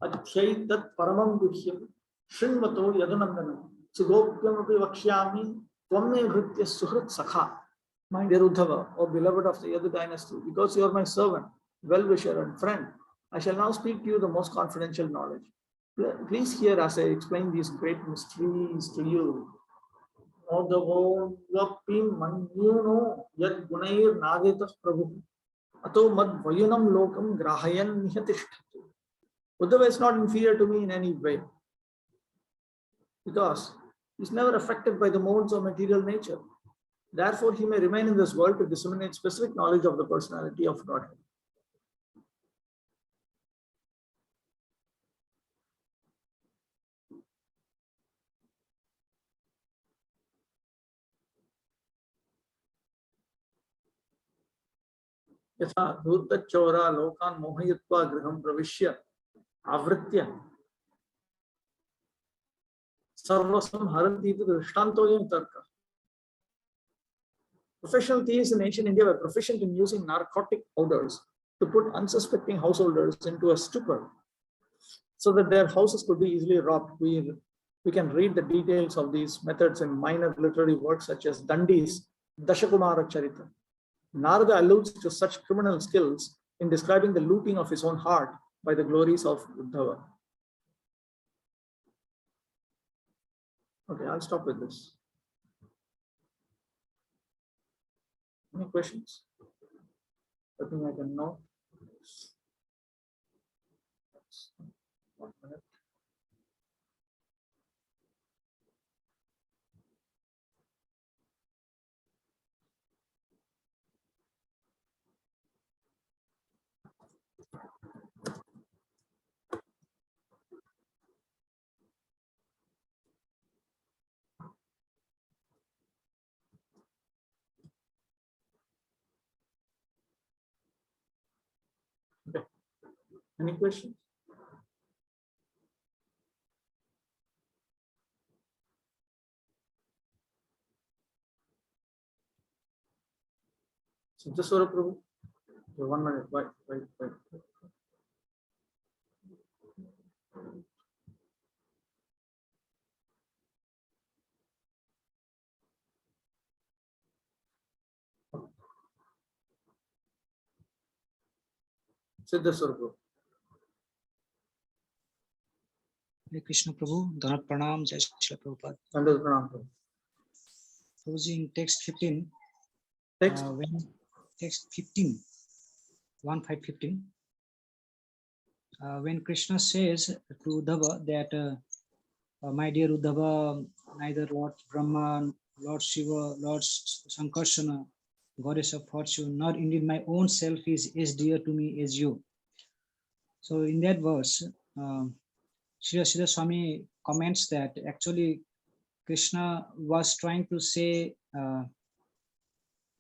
Adhyaitat paramam guhyam shrinvato yadunandanam sugopyamapi vakshyami tvamme bhritya suhrit sakha. My dear Uddhava, O beloved of the Yadu dynasty, because you are my servant, well-wisher and friend, I shall now speak to you the most confidential knowledge. Please hear as I explain these great mysteries to you. Uddhava manyuno yad gunair nadetas prabhu ato mad vayunam lokam grahayan nihatishtatu. Uddhava is not inferior to me in any way, because he is never affected by the modes of material nature. Therefore, he may remain in this world to disseminate specific knowledge of the personality of Godhead. Yatha dhurta chora lokan mohayatva griham pravishya avritya sarvasam haranti iti drishtantoyam tarka. Professional thieves in ancient India were proficient in using narcotic powders to put unsuspecting householders into a stupor so that their houses could be easily robbed. We can read the details of these methods in minor literary works such as Dandi's Dashakumara Charita. Narada alludes to such criminal skills in describing the looting of his own heart by the glories of Uddhava. Okay, I'll stop with this. Any questions? I think I can know. 1 minute. Okay. Any questions? Siddhaswara Prabhu. 1 minute. Wait. Siddhaswara Prabhu. Hare Krishna Prabhu, Dhanat Pranam, Jai Shri Prabhupada. Dandavat Pranam Prabhu. Prabhuji, in text 15, Text. when text 15, 1.5.15, when Krishna says to Uddhava that, my dear Uddhava, neither Lord Brahma, Lord Shiva, Lord Sankarsana, goddess of fortune, nor indeed my own self is as dear to me as you. So in that verse, Srila Siddha Swami comments that actually Krishna was trying to say,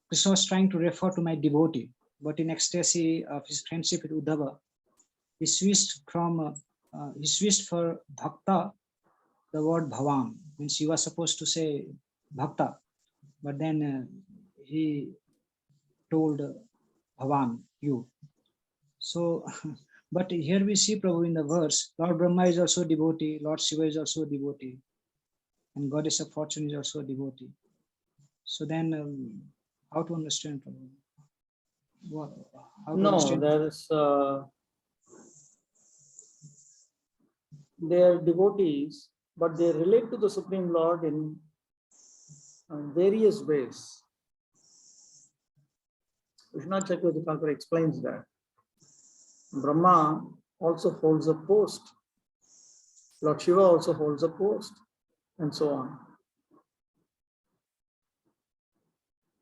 Krishna was trying to refer to my devotee, but in ecstasy of his friendship with Uddhava, he switched for bhakta, the word bhavan, means he was supposed to say bhakta, but then he told bhavan, you. So, but here we see Prabhu in the verse, Lord Brahma is also a devotee, Lord Shiva is also a devotee, and Goddess of Fortune is also a devotee. So then, how to understand Prabhu? How to understand? There is they are devotees, but they relate to the Supreme Lord in various ways. Krishna Chakravarti explains that Brahma also holds a post, Lord Shiva also holds a post, and so on.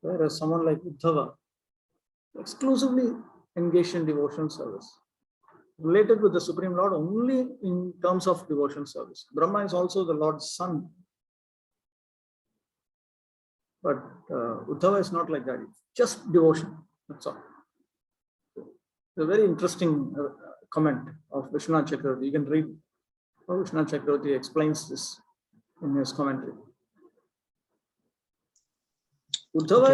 Whereas someone like Uddhava exclusively engaged in devotional service, related with the Supreme Lord only in terms of devotional service. Brahma is also the Lord's son, But Uddhava is not like that. It's just devotion. That's all. It's a very interesting comment of Vishwanath Chakravarti. You can read how Vishwanath Chakravarti explains this in his commentary. Uddhava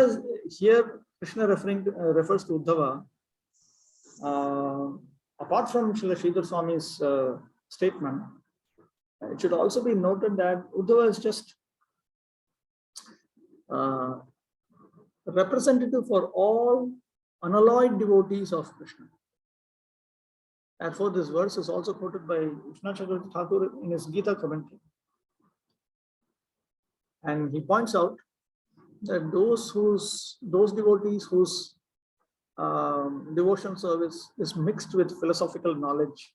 is here. Krishna refers to Uddhava. Apart from Srila Sridhar Swami's statement, it should also be noted that Uddhava is just representative for all unalloyed devotees of Krishna. Therefore, this verse is also quoted by Vishwanath Chakravarti Thakur in his Gita commentary. And he points out that those devotees whose devotion service is mixed with philosophical knowledge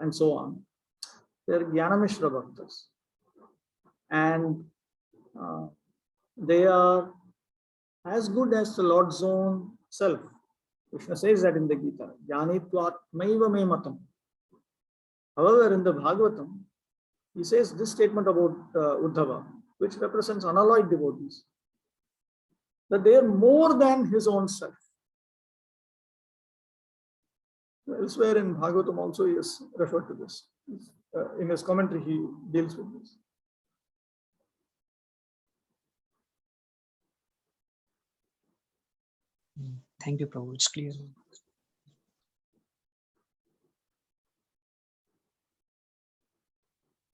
and so on, they are Jnanamishra Bhaktas. And they are as good as the Lord's own self. Krishna says that in the Gita, Jnanitvatmaiva me matam. However, in the Bhagavatam, he says this statement about Uddhava, which represents unalloyed devotees, that they are more than his own self. Elsewhere in Bhagavatam also he is referred to this. In his commentary, he deals with this. Thank you, Prabhu. It's clear.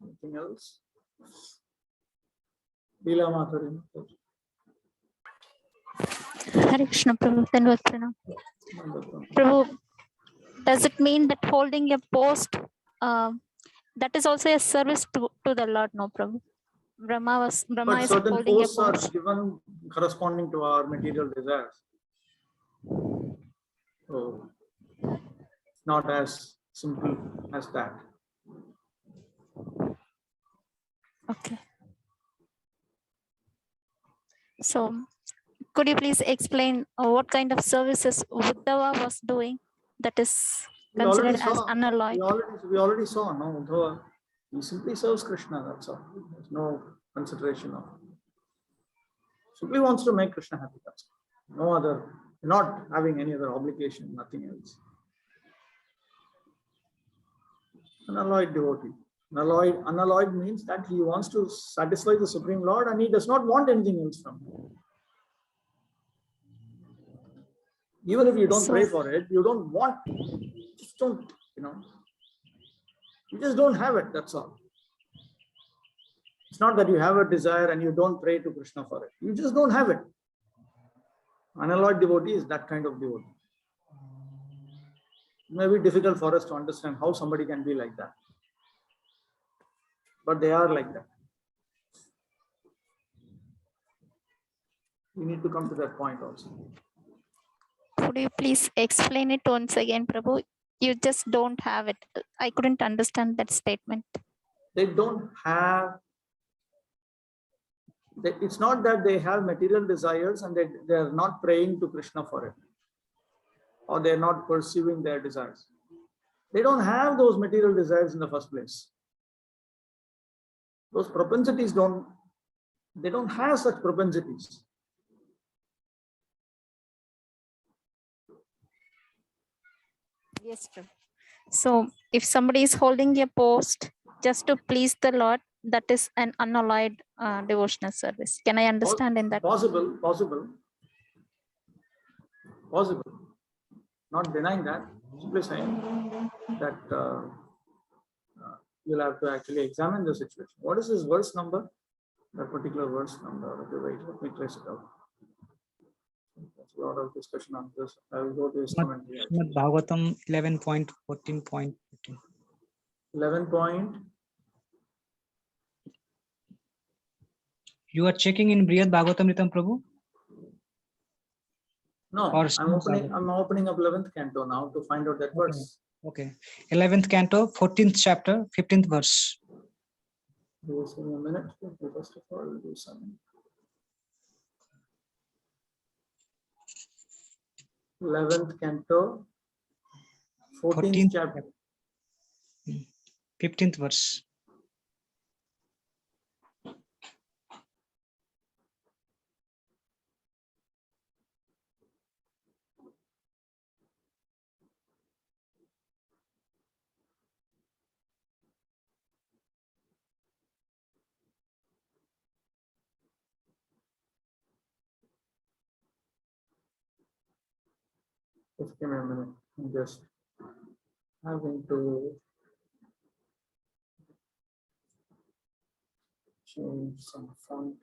Anything else? Leela Matharin. Hare Krishna, Prabhu. Dhanavad Pranam. Prabhu, does it mean that holding a post, that is also a service to the Lord? No, Prabhu. Brahma But is certain holding a posts are post. given corresponding to our material desires. So it's not as simple as that. Okay. So, could you please explain what kind of services Uddhava was doing that is We already considered as saw. unalloyed? We already saw. No, Uddhava, he simply serves Krishna. That's all. There's no consideration of. Simply wants to make Krishna happy. That's all. No other. Not having any other obligation. Nothing else. Unalloyed devotee. Unalloyed means that he wants to satisfy the Supreme Lord and he does not want anything else from him. Even if you don't pray for it, you don't want, just don't, you just don't have it, that's all. It's not that you have a desire and you don't pray to Krishna for it. You just don't have it. Unalloyed devotee is that kind of devotee. It may be difficult for us to understand how somebody can be like that. But they are like that. We need to come to that point also. Could you please explain it once again, Prabhu? You just don't have it. I couldn't understand that statement. They don't have, it's not that they have material desires and they are not praying to Krishna for it. Or they are not pursuing their desires. They don't have those material desires in the first place. Those propensities they don't have such propensities. Yes, Prabhu. So if somebody is holding a post just to please the Lord, that is an unalloyed devotional service. Can I understand in that? Possible. Not denying that. Simply saying that you'll have to actually examine the situation. What is this verse number? That particular verse number. Okay, wait, let me trace it out. There's a lot of discussion on this. I will go to his commentary. Bhagavatam 11.14.15. 11 point. You are checking in Brihad Bhagavatamrita, Prabhu? No, Or I'm opening up 11th canto now to find out that verse. Okay. 11th canto, 14th chapter, 15th verse. Just give me a minute. First of all, do something. 11th canto, 14th chapter. 15th verse. Just give me a minute. I'm just having to change some font.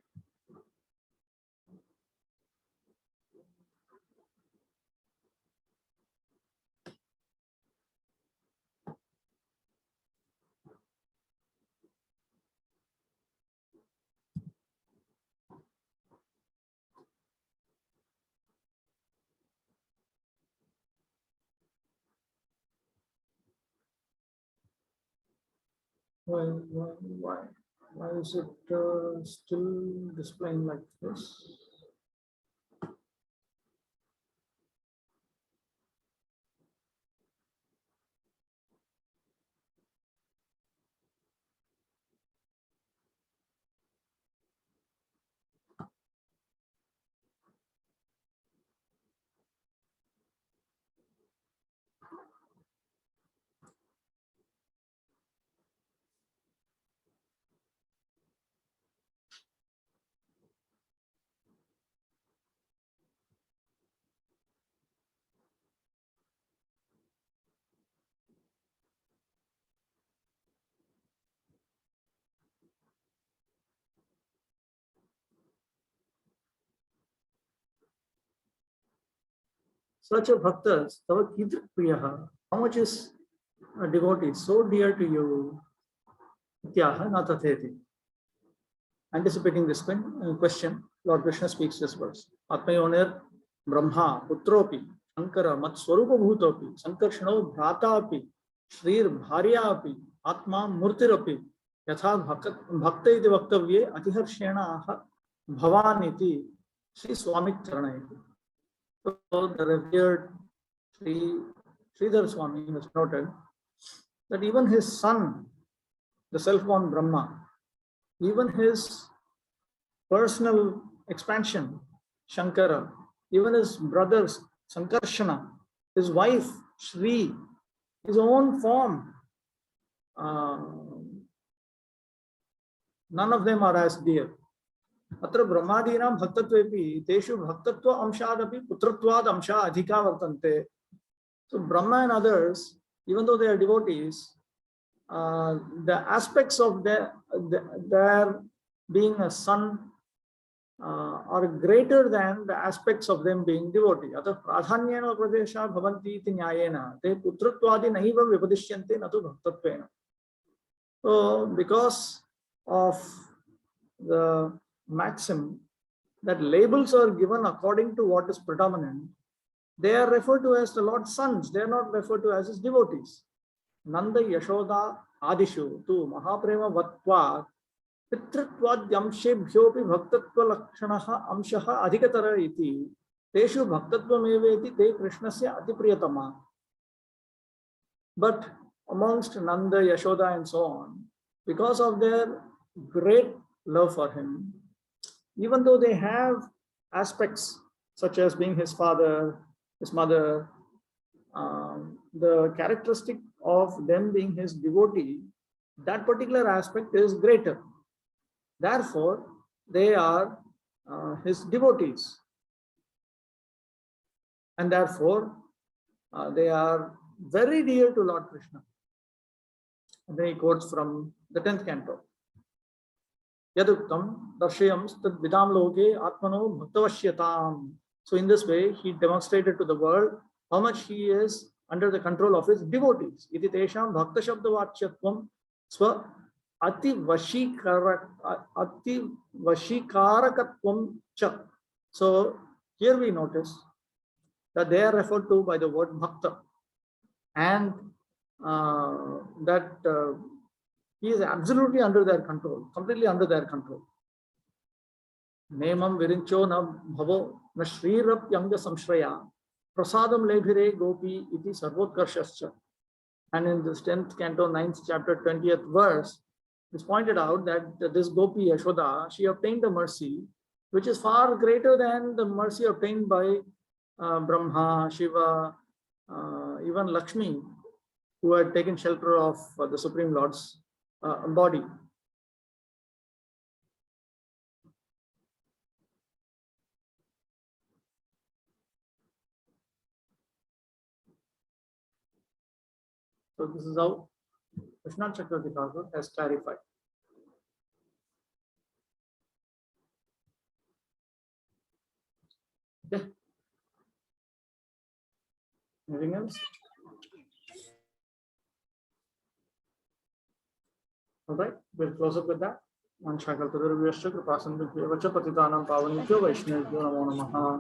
Why is it still displaying like this? Such a bhaktas, tava kidrik priyaha. How much is a devotee so dear to you? Ityaha na tatheti. Anticipating this question, Lord Krishna speaks this verse. Atmayonir Brahma Putropi Shankara Mat Swarupa Bhutopi Sankarshano Bhratapi Shrir Bharyapi Atma Murtirapi Yatha Bhakta iti Vaktavye Atiharshena Aha Bhavaniti Sri Swami Charanayati. So the revered Sridhar Swami has noted that even his son, the self-born Brahma, even his personal expansion, Shankara, even his brothers, Sankarshana, his wife, Shri, his own form, none of them are as dear. अत्र ब्रह्मादीनां भक्तत्वेपि तेषु भक्तत्व अंशादपि पुत्रत्वाद अंशा अधिका वर्तन्ते. So Brahma and others, even though they are devotees, the aspects of their being a son are greater than the aspects of them being devotee. अतः प्राधान्येन प्रदेशा भवन्ति इति न्यायेन ते पुत्रत्वादि नैव विपदिश्यन्ते न तु भक्तत्वेन. So because of the maxim that labels are given according to what is predominant, they are referred to as the Lord's sons. They are not referred to as his devotees. Nanda Yashoda Adishu tu Mahaprema Vatva Pitritvadyamshebhyopi Bhaktatva Lakshanaha Amshaha Adhikatara iti Teshu Bhaktatva te Krishnasya Atipriyatama. But amongst Nanda, Yashoda, and so on, because of their great love for him, even though they have aspects such as being his father, his mother, the characteristic of them being his devotee, that particular aspect is greater. Therefore, they are his devotees. And therefore, they are very dear to Lord Krishna. And then he quotes from the 10th canto. Yaduktam darshayam stad vidam loke atmano bhaktavashyatam. So in this way, he demonstrated to the world how much he is under the control of his devotees. Iti tesham bhakta shabdavachyatvam swa ati vashikarakatvam cha. So here we notice that they are referred to by the word bhakta, and that he is absolutely under their control, completely under their control. Nemam virincho na bhavo na shrirapyanga samshraya prasadam lebhire gopi iti sarvotkarshascha. And in this 10th canto, 9th chapter, 20th verse, it's pointed out that this Gopi Yashoda, she obtained a mercy which is far greater than the mercy obtained by Brahma, Shiva, even Lakshmi, who had taken shelter of the Supreme Lord's body. So this is how Krishna Chakravarti Thakur has clarified. Okay. Anything else? All right, we'll close up with that. Manchakal Tadur Vyashcha Kripasan Vikhyavacha Patitanam Pavanibhyo Vaishnavibhyo Namo Namaha.